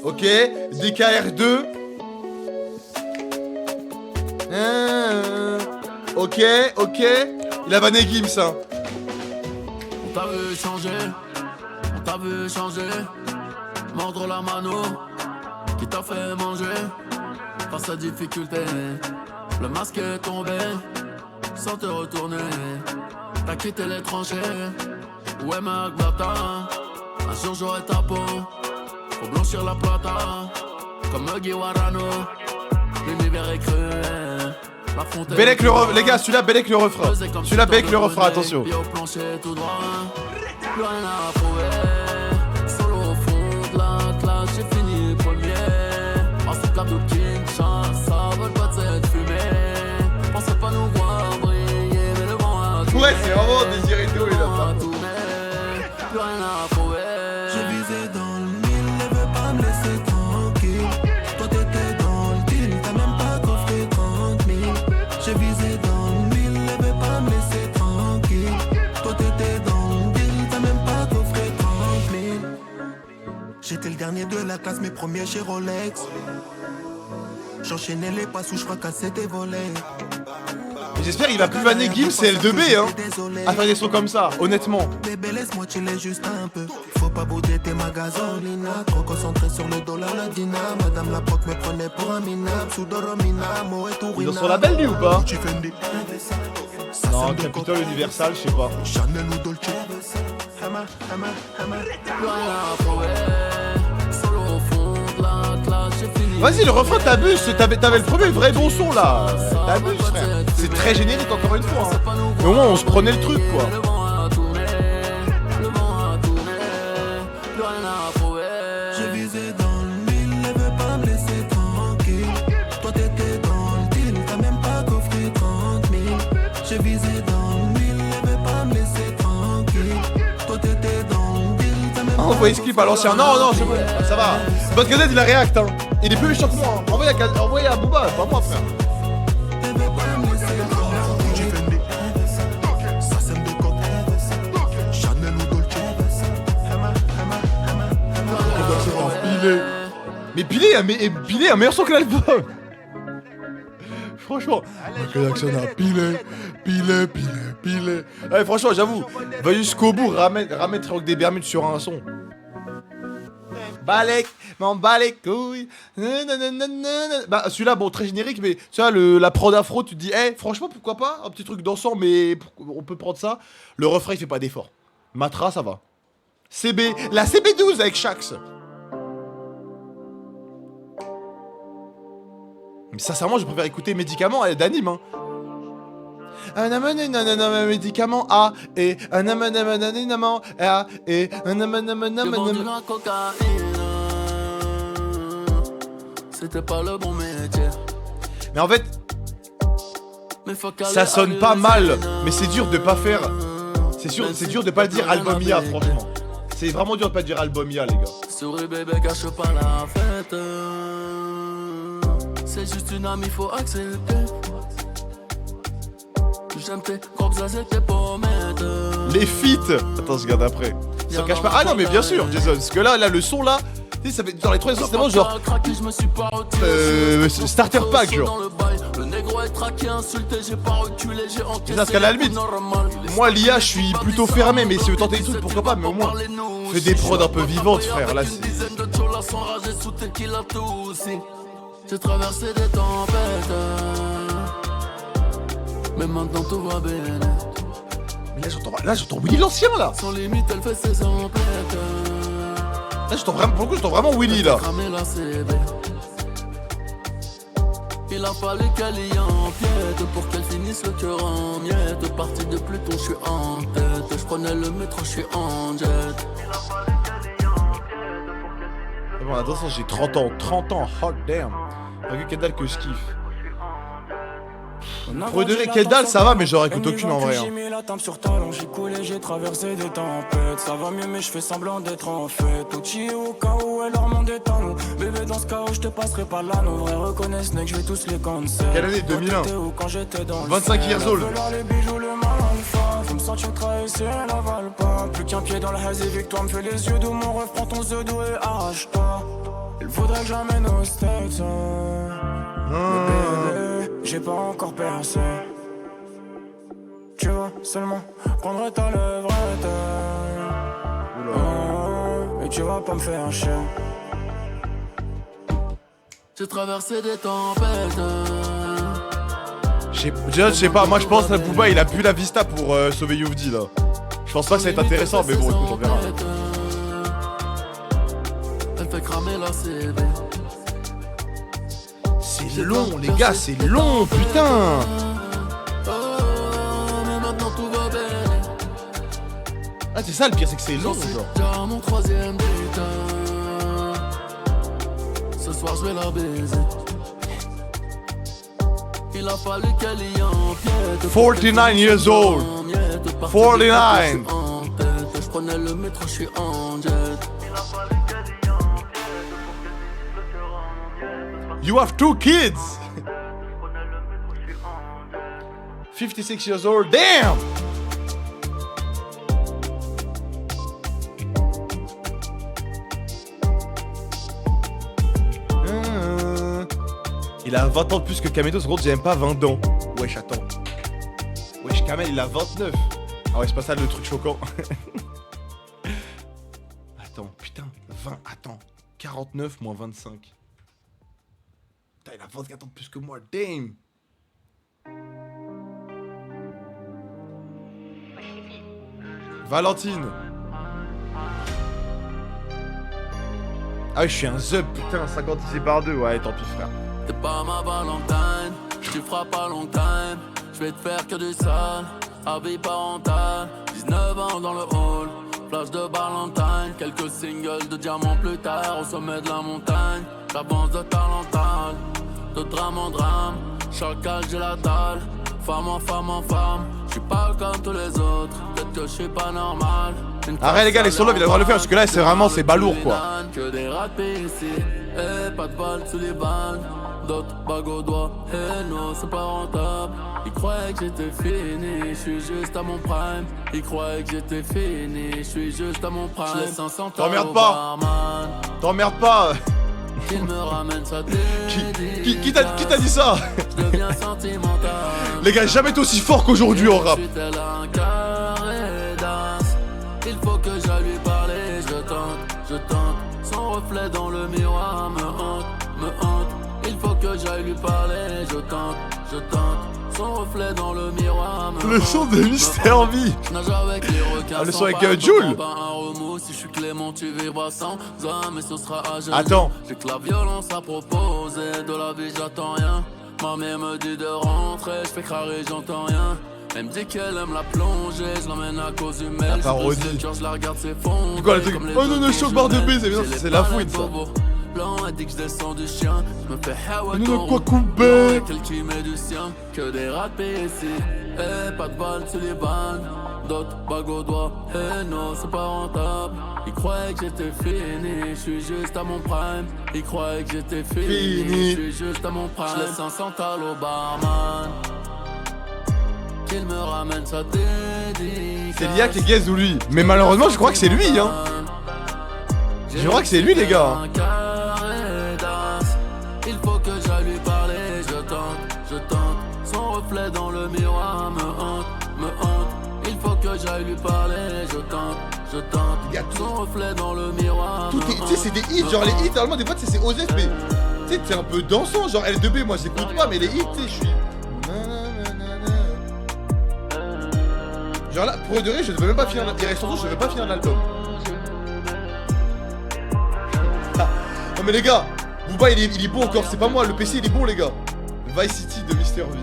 Ok, DKR2. Ok, ok. Il a vanné Gims, hein. On t'a vu changer, on t'a vu changer. Mordre la mano, qui t'a fait manger. Face à difficulté, le masque est tombé. Sans te retourner, t'as quitté les tranchées. Où est Marc Bertin? Un jour j'aurai ta peau. Faut blanchir la plata. Comme Huggy Warano. L'univers est cruel. Bellec le refrain, les gars, celui-là, Bellec le refrain. Celui-là, Bellec le refrain, attention. Pied au plancher tout droit, plus rien à prouver. Solo au fond de l'Atlas, j'ai fini premier. En cette clap de Kinshasa, veulent pas de cette fumée. Pensez pas nous voir briller, mais le vent a tourné. Ouais, c'est vraiment Désiré Doué, il a pas. Plus rien à prouver. J'ai visé dans le mille, ne veux pas me laisser tranquille. Toi t'étais dans le deal, t'as même pas coffré 30 000. J'ai visé dans le mille, ne veux pas me laisser tranquille. Toi t'étais dans le deal, t'as même pas coffré 30 000. J'étais le dernier de la classe, mes premiers chez Rolex. J'enchaînais les passes où je fracassais des volets. Mais j'espère qu'il va plus vanner Gims et L2B, hein. À faire des sons comme ça, honnêtement. Bébé, laisse-moi chiller juste un peu. Faut pas bouder tes magasolina. Trop concentré sur le dollar, la dina. Madame la proc me prenait pour un minable. Soudoromina, Mo et Tourina. Ils ont son label, lui, ou pas? Tu fais des... Non, Capitol Universal, je sais pas. Chanel ou Dolce. Plus rien à prouver. Solo au fond de l'Atlas, j'ai fini. Vas-y, le refrain, t'abuses. T'avais le premier vrai bon son, là. T'abuses, frère. C'est très générique, encore une fois. Hein. Mais au moins, on se prenait le truc, quoi. Le vent a tourné, le vent a tourné. Plus rien à prouver. J'ai visé dans le mille, ne veux pas me laisser tranquille. Toi t'étais dans le deal, t'as même pas coffré 30 000. J'ai visé dans le mille, ne veux pas me laisser tranquille. Toi t'étais dans le deal, t'as même pas Envoyez ce clip à l'ancien. Non, non, c'est bon, ça va. Bad Gazette, il a réact, hein. Il est plus méchant que moi. Hein. Envoyez à Booba, pas moi, frère. ne veux pas me laisser tranquille. J'ai fait des... Ça sème de coke. Chanel ou Dolce. Mais Pilé a un meilleur son que l'album. Franchement, Michael Jackson a pilé. Ouais, franchement, j'avoue, va jusqu'au bout, ramène Rock des Bermudes sur un son. Balek, m'en bats les couilles. Nanana. Bah, celui-là, bon, très générique, mais tu vois, la prod afro, tu te dis, franchement, pourquoi pas un petit truc dansant, mais on peut prendre ça. Le refrain, il fait pas d'effort. Matra, ça va. La CB12 avec Shax. Mais sincèrement, je préfère écouter Médicament d'Anime, hein. Un médicament A et un amanamananaman A et un J'ai vendu amanamananaman. la cocaïne. C'était pas le bon métier. Mais en fait, Mais faut qu'aller ça sonne aller pas les mal, salines. mais c'est dur de pas faire. C'est dur de pas dire album IA, franchement. C'est vraiment dur de pas dire album IA, les gars. Souris bébé, gâche pas la fête. C'est juste une amie, faut accepter. J'aime tes gros bzaz et tes pommettes. Les feats. Attends, je regarde après. Ça cache pas. Ah non, mais bien sûr, Jason. Parce que là, le son là, tu sais, ça fait dans les 3 heures, c'est vraiment genre. Je me suis pas retiré. Starter pack, genre. Dans le bail. Le négro est traqué, insulté, j'ai pas reculé, j'ai encaissé. Parce qu'à la limite, normal. moi, l'IA, je suis plutôt fermé, mais si tu veux tenter des trucs, pourquoi pas, mais au moins. Fais des prods un peu vivantes, frère. Là, Une dizaine de tcholas enragés sous tes qu'il a tout aussi. J'ai traversé des tempêtes. Mais maintenant tout va bien. Mais là, j'entends Willy l'ancien, là. Sans limite, elle fait ses emplettes. Là, j'entends vraiment, pour le coup, j'entends vraiment Willy, là. Cramer la CB. Il a fallu qu'elle y empiète pour qu'elle finisse le cœur en miettes. Parti de Pluton, je suis en tête. Je prenais le métro, je suis en jet. Bon, attention, j'ai 30 ans, hot damn. Avec Kendall que je kiffe. Pour de vrai, Kendall ça va, mais j'aurais écoute aucune en vrai. J'ai mis la table sur talon, j'ai coulé, j'ai traversé des tempêtes. Ça va mieux, mais je fais semblant d'être en fête. Outil au cas où elle leur monte des talons. Bébé, dans ce cas où je te passerai par là. Nos vrais reconnaissent, que je vais tous les cancels. Quelle année? 2001. Quand j'étais dans 25 years old. les bijoux, le mal alpha. Je me sens tu trahis, si elle avale pas. Plus qu'un pied dans le hazy, victoire me fait les yeux doux. Mon rêve, prends ton œuf doux et arrache-toi. Il faudrait que j'amène au States. Bébé, j'ai pas encore percé. Tu vois, seulement prendre ta levrette. Et tu vas pas me faire chier. J'ai traversé des tempêtes. Je sais pas, moi je pense que Booba il a plus la vista pour sauver Youvdi là. Je pense pas que ça va être intéressant, mais bon, écoute, on verra. Elle fait cramer la CB. C'est long, les gars, c'est long, putain. Mais maintenant tout va bien. Ah, c'est ça le pire, c'est que c'est long, genre. Déjà mon troisième putain. Ce soir je vais la baiser. Il a fallu qu'elle y empiète. 49 years old. 49. Je prenais le métro, je suis en jet. You have 2 kids. 56 years old, damn. Il a 20 ans de plus que Kameto, ce gros, j'ai même pas 20 ans. Wesh, attends. Wesh, Kamel, il a 29. Ah ouais, c'est pas ça le truc choquant. Attends, putain, 20, attends. 49 moins 25. Putain, il a 24 ans de plus que moi, damn. Valentine. Ah oui, je suis un zub, putain, 50 divisé par 2. Ouais, tant pis, frère. T'es pas ma Valentine, tu feras pas long time. Je vais te faire que du sale, habit parental. 19 ans dans le hall, flash de Valentine. Quelques singles de diamants plus tard, au sommet de la montagne. J'avance de talental, de drame en drame. Chaque cage j'ai la dalle, femme en femme en femme. J'suis pas comme tous les autres, peut-être que j'suis pas normal. Arrête les gars, les solos, il devrait le faire parce que là c'est vraiment c'est balourd quoi. Que des ratés ici, et pas de balles sous les balles. D'autres bagues aux doigts, et non c'est pas rentable. Ils croyaient que j'étais fini, je suis juste à mon prime. Ils croyaient que j'étais fini, je suis juste à mon prime. Je laisse 500 T'emmerdes pas. T'emmerdes pas. Qu'il me ramène sa Qui t'a dit ça? Je deviens sentimental. Les gars, jamais été aussi fort qu'aujourd'hui en rap. Je suis tel un carré d'as. Il faut que j'aille lui parler, je tente. Son reflet dans le miroir me hante. Il faut que j'aille lui parler, je tente. Son reflet dans le miroir me hante. Le son de Mister V. Nage avec les requins. Ah, le son avec Jul. Si je suis Clément, tu vivras sans âme, mais ce sera à jamais. Attends. J'ai que la violence à proposer, de la vie j'attends rien. Ma mère me dit de rentrer, je fais crarer, j'entends rien. Elle me dit qu'elle aime la plongée, je l'emmène à cause du mail. La parodie. Je la regarde s'effondrer. C'est quoi le truc? Oh non, non, chaud barre de baiser, mais non, c'est la fouine ça. Blanc, elle dit que je descends du chien. Je me fais hawa Non, quoi couper? Quel qui met du sien. Que des ratés ici. Eh, pas de balles sur les balles. D'autres bagues aux doigts. Eh non, c'est pas rentable. Ils croyaient que j'étais fini. Je suis juste à mon prime. Ils croyaient que j'étais fini. Je suis juste à mon prime. Je laisse 500 au barman. Qu'il me ramène sa dédicace. C'est Lia qui est gaze ou lui? Mais malheureusement, je crois que c'est lui, hein. Je crois que c'est lui, les gars. Il faut que j'aille lui parler, je tente. Son reflet dans le miroir me hante. Il faut que j'aille lui parler, je tente. Son reflet dans le miroir Tout est, tu sais, c'est des hits, genre les hits, normalement, des fois, c'est OZF, mais tu sais, c'est un peu dansant, genre L2B, moi, j'écoute pas, mais les hits, tu sais, je suis. Genre là, pour de vrai, je ne veux même pas finir l'album. Il reste longtemps, je ne veux pas finir l'album. Ah. Non mais les gars, Booba il est bon encore, c'est pas moi, le PC il est bon les gars. Vice City de Mister V.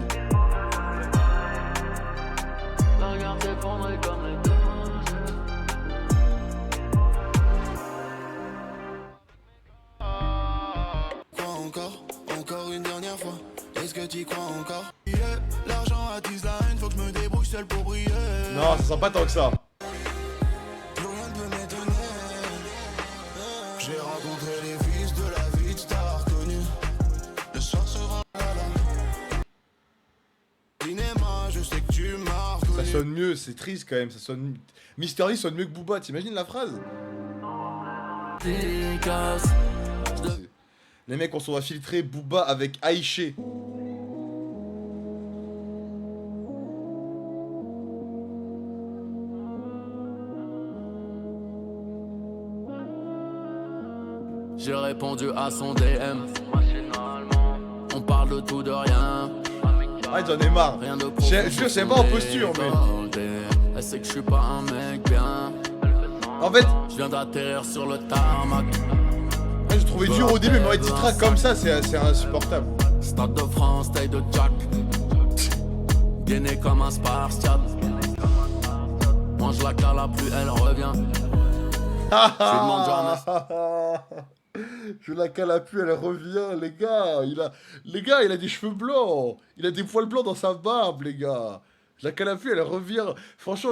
Non, ça sent pas tant que ça. J'ai rencontré les fils de la vie, tu t'as reconnu. Le soir sera cinéma, je sais que tu m'as reconnu. Ça sonne mieux, c'est triste quand même. Ça sonne. Mister Lee sonne mieux que Booba, t'imagines la phrase? Les mecs, on s'en va filtrer Booba avec Aïché. J'ai répondu à son DM. On parle de tout, de rien. Ah, j'en ai marre. Rien de Je jure, c'est pas en posture, mais. Elle sait que je suis pas un mec bien. En fait, Je viens d'atterrir sur le tarmac. je trouvais dur au début, mais des tracks comme ça, c'est insupportable. Stade de France, taille de Jack. Gainé comme un spartiate. Mange la cale, la pluie, elle revient. Je lui demande jamais. Je la cale à pu, elle revient, les gars. Il a des cheveux blancs. Il a des poils blancs dans sa barbe, les gars. Je la cale à pu, elle revient. Franchement,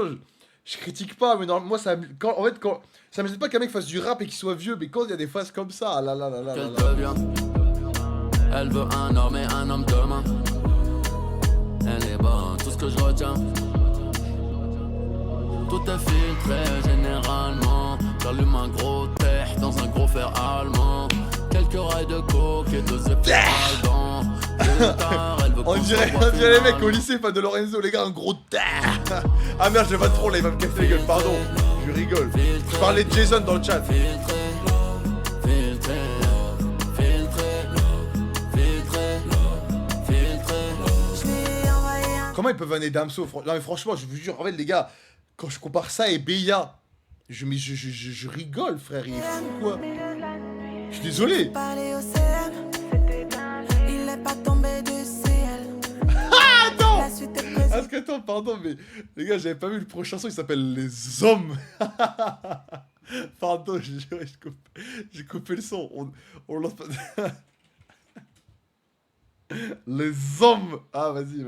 je critique pas, mais non, moi, ça me gêne pas qu'un mec fasse du rap et qu'il soit vieux, mais quand il y a des phases comme ça, ah là là là là là Qu'elle là. devient. Elle veut un homme et un homme demain. Elle est bonne, tout ce que je retiens. Tout est filtré généralement. J'allume un gros terre dans un gros fer allemand. Quelques rails de coke et 2 effets allemand. Plus tard, elle veut On qu'on dirait se voit les mecs finalement. au lycée, pas de Lorenzo, les gars, un gros terre. Ah merde, je vais pas trop là, il va me casser les gueules, pardon. Je rigole. Je parlais de Jason dans le chat. Filtré, filtré, filtré, filtré, filtré. Comment ils peuvent vanner Damso? Non mais franchement, je vous jure, en fait les gars, quand je compare ça et Beya, je rigole frère, il est fou quoi. Je suis désolé. Parler au CM, il est pas tombé du ciel. Attends. La suite est présente. Parce que attends, pardon, mais les gars, j'avais pas vu le prochain son, il s'appelle Les Hommes. Pardon, j'ai coupé le son. On lance pas. Les Hommes. Ah vas-y.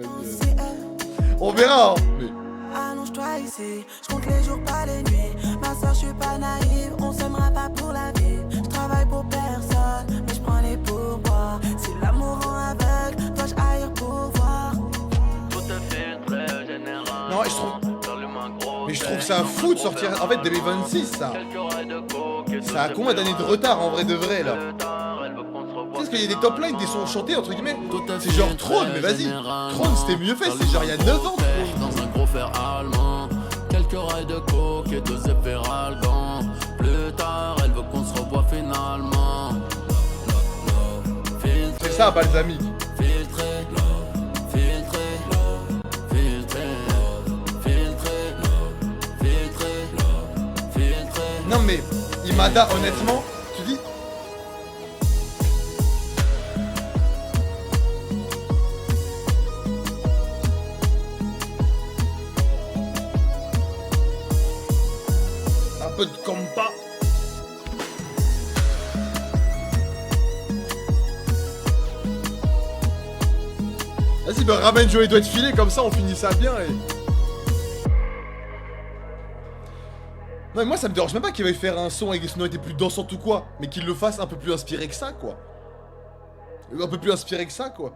On verra. Hein. Mais... Allonge-toi ici, je compte les jours pas les nuits. Ma soeur, je suis pas naïve, on s'aimera pas pour la vie. Je travaille pour personne, mais je prends les pourboires. Si l'amour rend aveugle, dois-je haïr pour voir? Tout est filtré généralement. Non, mais je trouve ça fou de sortir. En fait, 2026, ça. Ça a combien d'années de retard en vrai de vrai là? Parce qu'il y a des top lines, des sons chantés entre guillemets. C'est genre Trône, mais vas-y. Trône c'était mieux fait, c'est genre il y a 9 ans. Dans un gros fer allemand. Quelques rails de coke et 2 effets algants. Plus tard, elle veut qu'on se revoie finalement. C'est ça, Balsamique. Filtré, filtré, filtré, filtré, filtré, filtré. Non mais, Imada, honnêtement, tu dis. Un peu de compas. Vas-y, bah ramène Joey doit être filé, comme ça on finit ça bien et... Non mais moi ça me dérange même pas qu'il veuille faire un son avec des sonorités plus dansantes ou quoi, mais qu'il le fasse un peu plus inspiré que ça quoi. Un peu plus inspiré que ça quoi.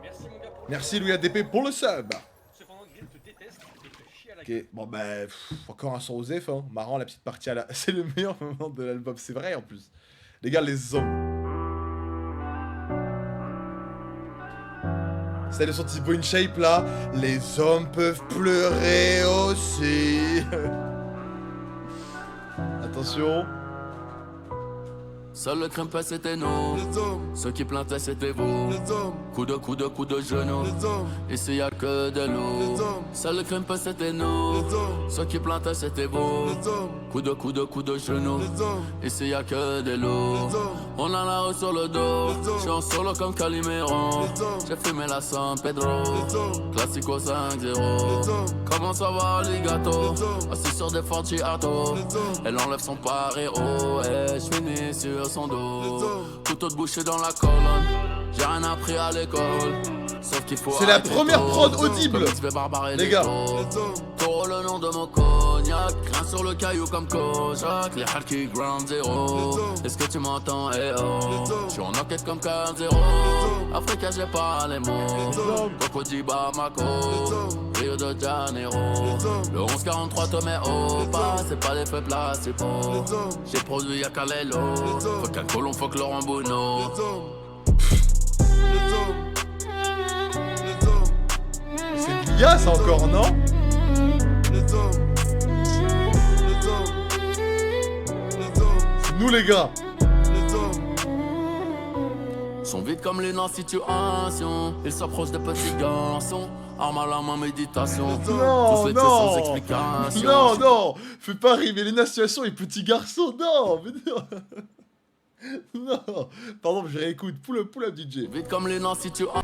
Merci mon gars pour le Merci Louis ADP pour le sub. Cependant, Grill te déteste et te chie à la Ok, bon bah, encore un son aux F, hein. Marrant la petite partie à la... C'est le meilleur moment de l'album, c'est vrai en plus. Les gars, les hommes. C'est le son Thibaut In Shape là. Les hommes peuvent pleurer aussi. Attention. Seul le crème c'était nous. Ceux qui plantaient c'était vous. Coup de genou. Ici y'a que de l'eau. Seul le crème c'était nous. Ceux qui plantaient c'était vous. Coup de genou. Ici y'a que de l'eau. On a la rue sur le dos. J'suis en solo comme Calimero. J'ai fumé la San Pedro. Classico 5-0. Comment ça va Alligato? Assis sur des Fortunato. Elle enlève son paréo. Et j'finis sur son dos. Couteau de boucher dans la colonne. J'ai rien appris à l'école. Sauf qu'il faut C'est la arrêter première tôt. prod audible. Comme il fait barbarer Les gars. Taureau le nom de mon cognac. Rien sur le caillou comme Kojak. Les hard qui ground zéro. Est-ce que tu m'entends, eh oh. J'suis en enquête comme 4-0. Africa j'ai pas les mots. Coco di Bamako. Rio de Janeiro. Le 1143 te met au pas. C'est pas l'effet placebo. J'ai produit à Calelo. Faut qu'un colon, faut que Laurent Bono. C'est de l'IA ça encore, non? C'est nous les gars. Sont vides comme les situations. Ils s'approchent des petits garçons. Arme à la main, méditation. Tous Non, les tués sans non. explication. Non, non. Fais pas rimer les situations et petits garçons. Non, mais non. Non. Pardon, je réécoute. Pull up DJ. Vite comme les situations.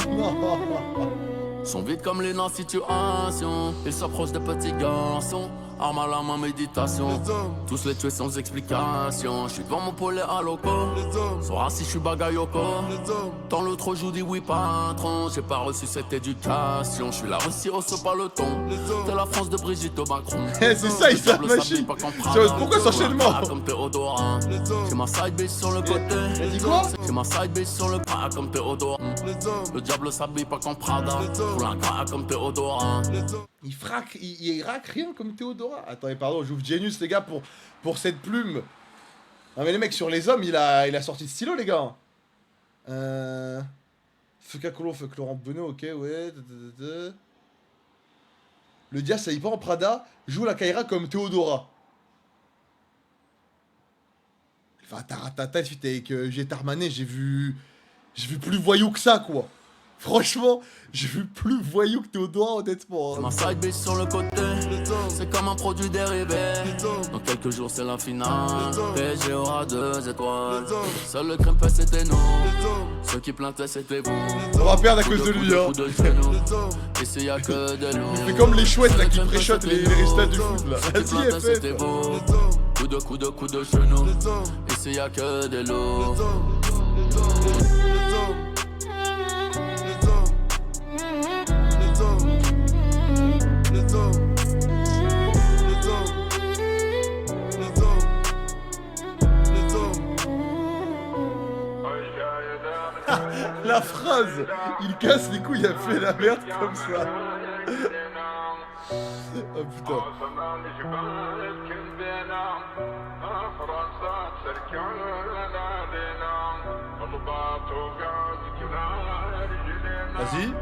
Non. Sont vides comme les situations. Ils s'approchent des petits garçons. Arme à la main, méditation. Tous les tués sans explication. J'suis devant mon poulet à loco. Soir si j'suis bagayoko. Dans l'autre joue dis oui patron. J'ai pas reçu cette éducation. J'suis la Russie, hausse pas le ton. T'es la France de Brigitte Macron. C'est ça, il s'est machine. Pourquoi cet enchaînement? Comme Théodora. J'ai ma side bitch sur le côté. T'as dit quoi? J'ai ma side bitch sur le pas comme Théodora. Le diable s'habille pas comme Prada. Pour la gras comme Théodora. Il raque rien comme Théodora. Attendez, pardon, j'ouvre Genius les gars pour cette plume. Non mais les mecs sur les hommes, il a sorti de stylo les gars. Fuck Colon, fuck Laurent Bono, ok, ouais. Le Dia, ça y va en Prada, joue la Kaira comme Théodora. Enfin, Taratata, suite avec Gétarmané, j'ai vu plus voyou que ça, quoi. Franchement, j'ai vu plus voyou que Théodora, honnêtement. Ma side bitch sur le côté, c'est comme un produit dérivé. Dans quelques jours, c'est la finale. PSG aura 2 étoiles. Seul le crème c'était nous. Ceux qui plaintaient, c'était vous. On va perdre à cause de lui, hein. Ici, y'a que des loups. C'est comme les chouettes là qui préchotent les résultats du foot là. Vas-y, C'était FF. vous. Coup de genou. Ici, y'a que des loups. La phrase, il casse les couilles, il a fait la merde comme ça. Oh putain. Vas-y.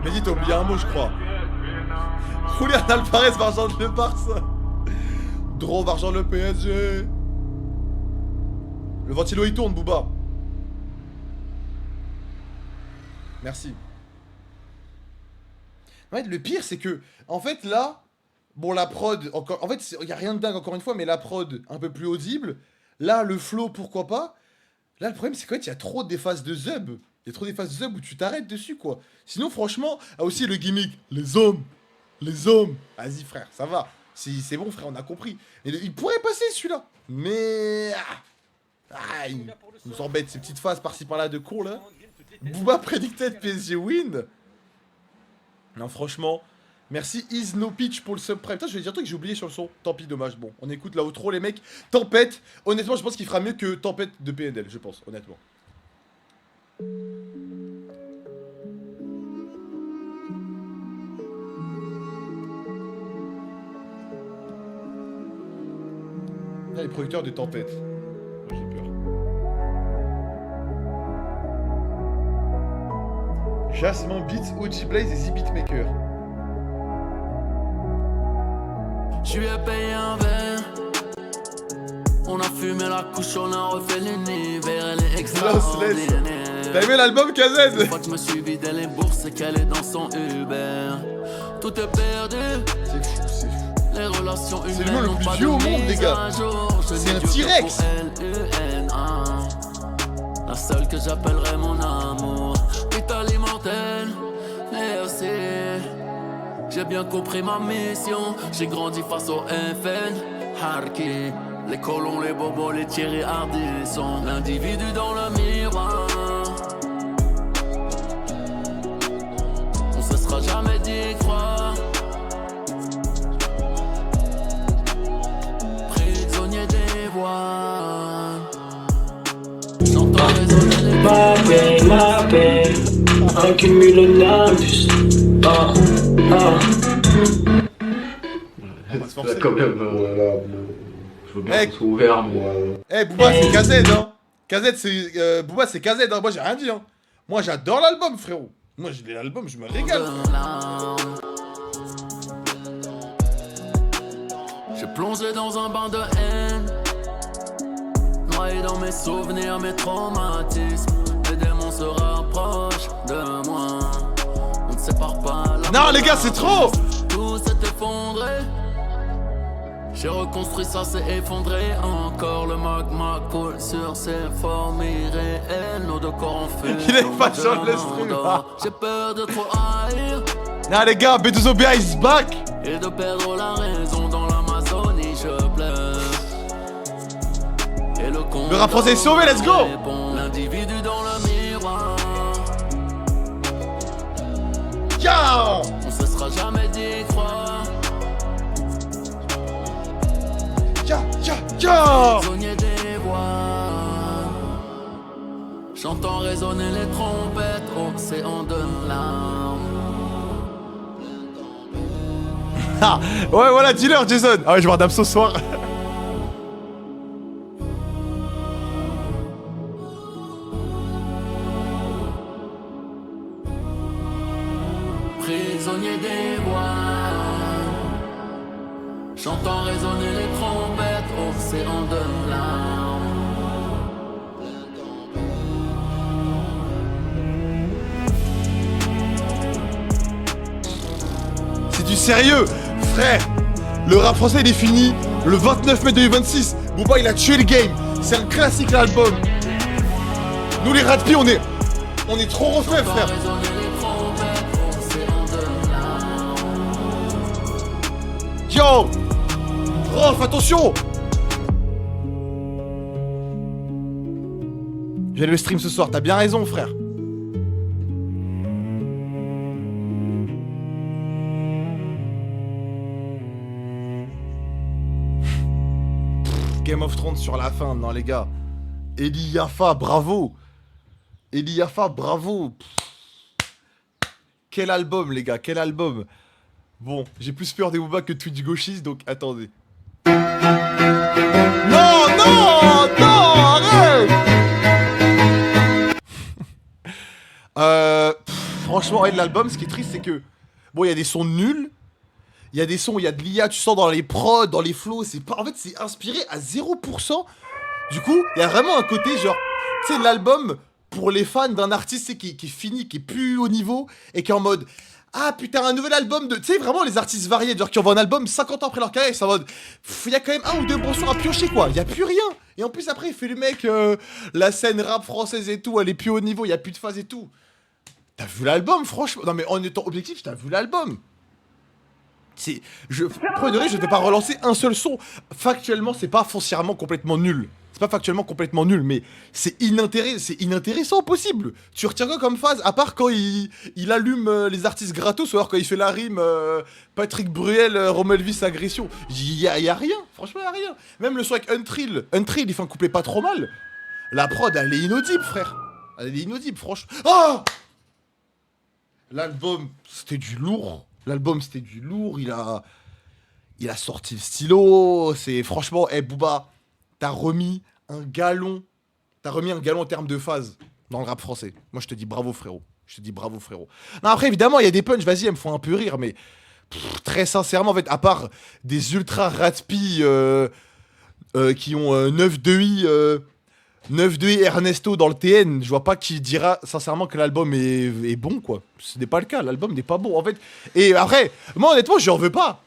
Mais dis, t'as oublié un mot, je crois. Julian Alvarez va rejoindre le Barça. Dro va rejoindre le PSG. Le ventilo il tourne, Booba. Merci. En fait, le pire, c'est que, en fait, là, bon, la prod, encore, en fait, il n'y a rien de dingue, encore une fois, mais la prod, un peu plus audible. Là, le flow, pourquoi pas. Là, le problème, c'est qu'en fait, il y a trop des phases de zub. Il y a trop des phases de zub où tu t'arrêtes dessus, quoi. Sinon, franchement, ah, aussi le gimmick, les hommes. Vas-y, frère, ça va. C'est bon, frère, on a compris. Et il pourrait passer, celui-là. Mais... il nous embête, ces petites phases par-ci par-là de con, là. Booba predicted PSG win. Non, franchement, merci Is No Pitch pour le subprime. Putain, je vais dire un truc que j'ai oublié sur le son. Tant pis, dommage. Bon, on écoute là outro, les mecs. Tempête. Honnêtement, je pense qu'il fera mieux que Tempête de PNL, je pense, honnêtement. Là, les producteurs de Tempête. Moi, j'ai peur. Jasmine Beats, OG Blaze et Z Beatmaker. Je lui ai payé un verre. On a fumé la couche, on a refait l'univers. Elle est extraordinaire. T'as aimé l'album KZ? Une fois que je me suis vidé les bourses et qu'elle est dans son Uber. Tout est perdu. C'est fou, c'est fou. Les relations C'est humaines le n'ont plus pas vieux de au monde, les mise gars. à jour. Je C'est un n'ai Dieu que T-Rex. pour LUNA. La seule que j'appellerai mon amour. Italie mortelle, merci. J'ai bien compris ma mission. J'ai grandi face au FN. Harki, Les colons, les bobos, les Thierry Ardisson. L'individu dans le miroir. On se sera jamais d'y croire. Prisonnier des voix. J'entends résonner les Ma paix, un cumulonimbus. On va se forcer. Quand même, je veux bien qu'on soit ouvert, mais... Eh, Booba, c'est KZ, hein. KZ, c'est... Booba, c'est KZ, hein. Moi, j'ai rien dit, hein. Moi, j'adore l'album, frérot. Moi, j'ai l'album, je me régale. J'ai plongé dans un bain de haine, noyé dans mes souvenirs, mes traumatismes. Les démons se rapprochent de moi. On ne sépare pas la... Non, les gars, c'est trop. Tout s'est effondré. J'ai reconstruit, ça s'est effondré. Encore le magma coule sur ses formes irréelles. Nos deux corps en feu. Il est pas sur le stream. J'ai peur de trop haïr Non, les gars, B2OBA is back. et de perdre la raison dans l'Amazonie. Je pleure. Et Le rap français est sauvé, let's go. L'individu dans le miroir. Yo. On se sera jamais d'y croire. Yo. Prisonnier des voix. J'entends résonner les trompettes, océan de larmes. Ah, ouais, voilà, dis-leur, Jason. Ah ouais, je vais voir Dame ce soir. Prisonnier des voix. J'entends résonner les trompettes, océan de larmes. C'est du sérieux, frère. Le rap français, il est fini le 29 mai 2026. Booba, il a tué le game. C'est un classique, l'album. Nous, les Ratpi, on est trop refaits, frère. Résonner les trompettes, océan de larmes. Yo. Rolf, attention. J'ai le stream ce soir, t'as bien raison, frère. Game of Thrones sur la fin, non les gars. Eli Yafa, bravo. Eli Yafa, bravo. Quel album les gars, quel album. Bon, j'ai plus peur des Booba que Twitch gauchiste, donc attendez. Non, non, non, arrête. Franchement, ouais, l'album, ce qui est triste, c'est que... Bon, il y a des sons nuls. Il y a des sons où il y a de l'IA, tu sens dans les prods, dans les flows, c'est pas... En fait, c'est inspiré à 0%. Du coup, il y a vraiment un côté, genre... Tu sais, l'album, pour les fans d'un artiste, c'est qui est fini, qui est plus haut niveau, et qui est en mode... Ah putain, un nouvel album de... Tu sais, vraiment, les artistes variés, genre qui envoient un album 50 ans après leur carrière, c'est en mode... Il y a quand même un ou deux bons sons à piocher, quoi. Il y a plus rien. Et en plus, après, il fait le mec... la scène rap française et tout, elle est plus haut niveau, il y a plus de phase et tout. T'as vu l'album, franchement? Non, mais en étant objectif, t'as vu l'album. C'est... Premier degré, je ne vais pas relancer un seul son. Factuellement, c'est pas foncièrement complètement nul. C'est pas factuellement complètement nul, mais c'est inintéressant au possible. Tu retiens quoi comme phase, à part quand il allume les artistes gratos, ou alors quand il fait la rime Patrick Bruel, Romelvis agression. Y a rien, franchement y a rien. Même le son avec Untrill, il fait un couplet pas trop mal. La prod, elle est inaudible, frère. Elle est inaudible, franchement. Oh! L'album, c'était du lourd. L'album, c'était du lourd. Il a sorti le stylo. C'est franchement, Booba, t'as remis un galon en termes de phase dans le rap français. Moi, je te dis bravo, frérot. Non, après, évidemment, il y a des punchs, vas-y, elles me font un peu rire, mais très sincèrement, en fait, à part des ultra ratpi qui ont 9-2i Ernesto dans le TN, je vois pas qui dira sincèrement que l'album est bon, quoi. Ce n'est pas le cas, l'album n'est pas bon, en fait. Et après, moi, honnêtement, j'en veux pas.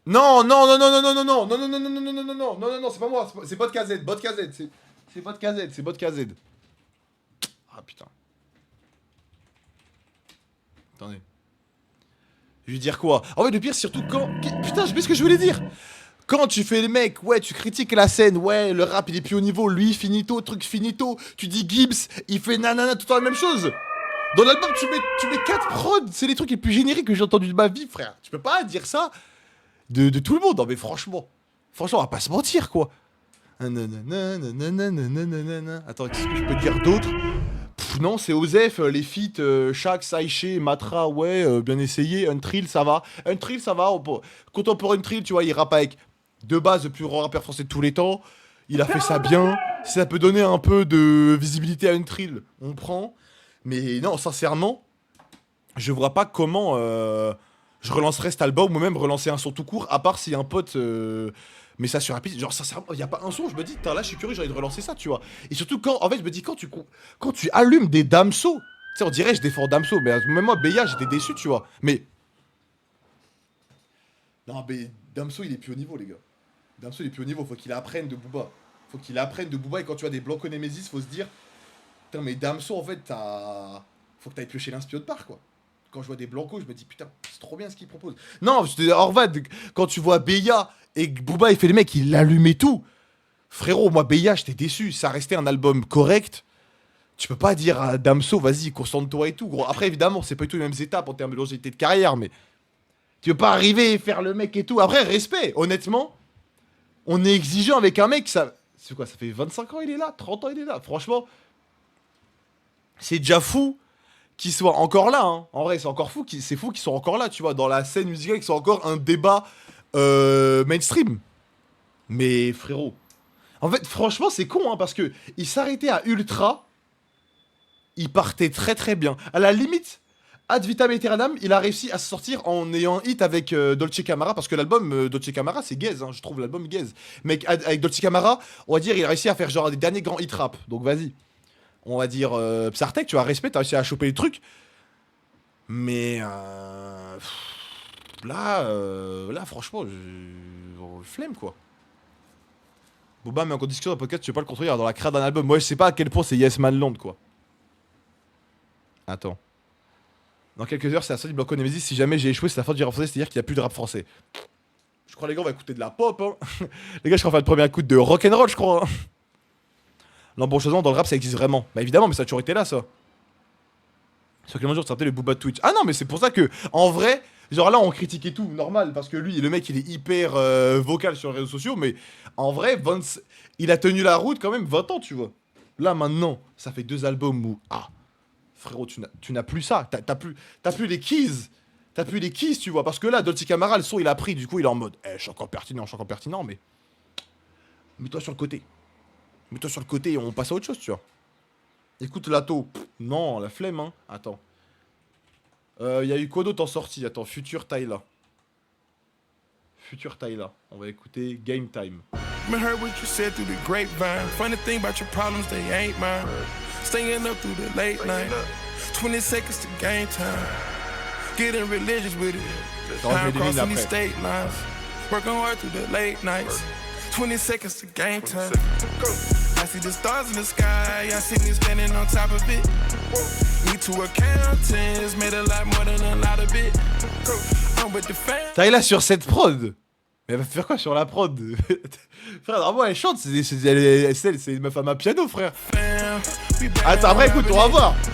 Non, c'est pas moi, c'est Bot KZ, c'est Bot KZ. Ah putain. Attendez. Je vais dire quoi? En fait, le pire, c'est surtout quand. Putain, je sais ce que je voulais dire. Quand tu fais le mec, ouais, tu critiques la scène, ouais, le rap il est plus au niveau, lui finito, truc finito. Tu dis Gibbs, il fait nanana, tout le temps la même chose. Dans l'album, tu mets 4 prods, c'est les trucs les plus génériques que j'ai entendus de ma vie, frère. Tu peux pas dire ça de tout le monde. Non, mais franchement, on va pas se mentir, quoi. Attends, qu'est-ce que je peux dire d'autre? Non, c'est Osef, les feats, Shaq, Saiché, Matra, ouais, bien essayé. Untrill, ça va. Untrill, ça va. Contemporain Untrill, tu vois, il rappe avec de base le plus grand rappeur français de tous les temps. Il a fait ça bien. Si ça peut donner un peu de visibilité à Untrill, on prend. Mais non, sincèrement, je vois pas comment je relancerais cet album ou même relancer un son tout court, à part si un pote met ça sur rapide. Genre, sincèrement, il y a pas un son, je me dis, là, je suis curieux, j'ai envie de relancer ça, tu vois. Et surtout, en fait, je me dis, quand tu allumes des Damso, tu sais, on dirait, je défends Damso, mais même moi, Beya, j'étais déçu, tu vois. Mais. Non, mais Damso, il est plus au niveau, les gars. Damso, il est plus au niveau, faut qu'il apprenne de Booba. Et quand tu as des Blanco Nemesis, faut se dire. Putain, mais Damso, en fait, faut que t'ailles piocher l'inspire de part, quoi. Quand je vois des Blancos, je me dis, putain, c'est trop bien ce qu'il propose. Non, Orvad, quand tu vois Beya et Booba, il fait les mecs, il allume et tout. Frérot, moi, Beya, j'étais déçu. Ça restait un album correct. Tu peux pas dire à Damso, vas-y, concentre-toi et tout, gros. Après, évidemment, c'est pas du tout les mêmes étapes en termes de longévité de carrière, mais tu peux pas arriver et faire le mec et tout. Après, respect, honnêtement, on est exigeant avec un mec, ça. C'est quoi, ça fait 25 ans il est là, 30 ans il est là. Franchement. C'est déjà fou qu'ils soient encore là, hein. En vrai, c'est encore fou, c'est fou qu'ils soient encore là, tu vois, dans la scène musicale, qu'ils soient encore un débat mainstream. Mais frérot, en fait, franchement, c'est con, hein, parce que il s'arrêtait à Ultra, il partait très très bien. À la limite, Ad Vitam Aeternam, il a réussi à se sortir en ayant un hit avec Dolce Camara, parce que l'album Dolce Camara, c'est gaze, hein, je trouve l'album gaze. Mais avec Dolce Camara, on va dire, il a réussi à faire genre des derniers grands hits rap, donc vas-y. On va dire Psartek, tu as respect, t'as réussi à choper les trucs. Mais là, franchement, flemme quoi. Booba met en discussion dans le podcast, tu veux pas le contredire dans la créa d'un album. Moi, je sais pas à quel point c'est Yes Man Land quoi. Attends. Dans quelques heures, c'est la sortie de Blanco Nemesis. Si jamais j'ai échoué, c'est la fin du rap français, c'est-à-dire qu'il n'y a plus de rap français. Je crois, les gars, on va écouter de la pop. Hein. Les gars, je crois qu'on va faire le premier coup de rock'n'roll, je crois. Hein. L'embranchement dans le rap, ça existe vraiment. Bah évidemment, mais ça a toujours été là, ça. Sur quel jour tu sortais le Booba de Twitch? Ah non, mais c'est pour ça que, en vrai, genre là, on critiquait tout, normal, parce que lui, le mec, il est hyper vocal sur les réseaux sociaux, mais en vrai, il a tenu la route quand même 20 ans, tu vois. Là, maintenant, ça fait 2 albums où, frérot, tu n'as plus ça. T'as plus les keys. T'as plus les keys, tu vois. Parce que là, Dolce Camara, le son, il a pris, du coup, il est en mode, je suis encore pertinent, mais mets-toi sur le côté. Mets-toi sur le côté et on passe à autre chose, tu vois. Écoute, Lato. Non, la flemme, hein. Attends. Y a eu quoi d'autre en sortie? Attends, Future Tyla. On va écouter Game Time. Heard what you said through the grapevine. Funny thing about your problems, they ain't mine. Staying up through the late night. 20 seconds to game time. Getting religious with it. Time crossing these state lines. Working hard through the late nights. 20 seconds to game time. I see the stars in the sky. I see me standing on top of it. Me two accountants made a lot more than a lot of it. I'm with the fam. Tyla sur cette prod. Mais elle va faire quoi sur la prod? Frère, normalement elle chante, c'est une meuf à ma piano, frère. Attends, après écoute, on va voir.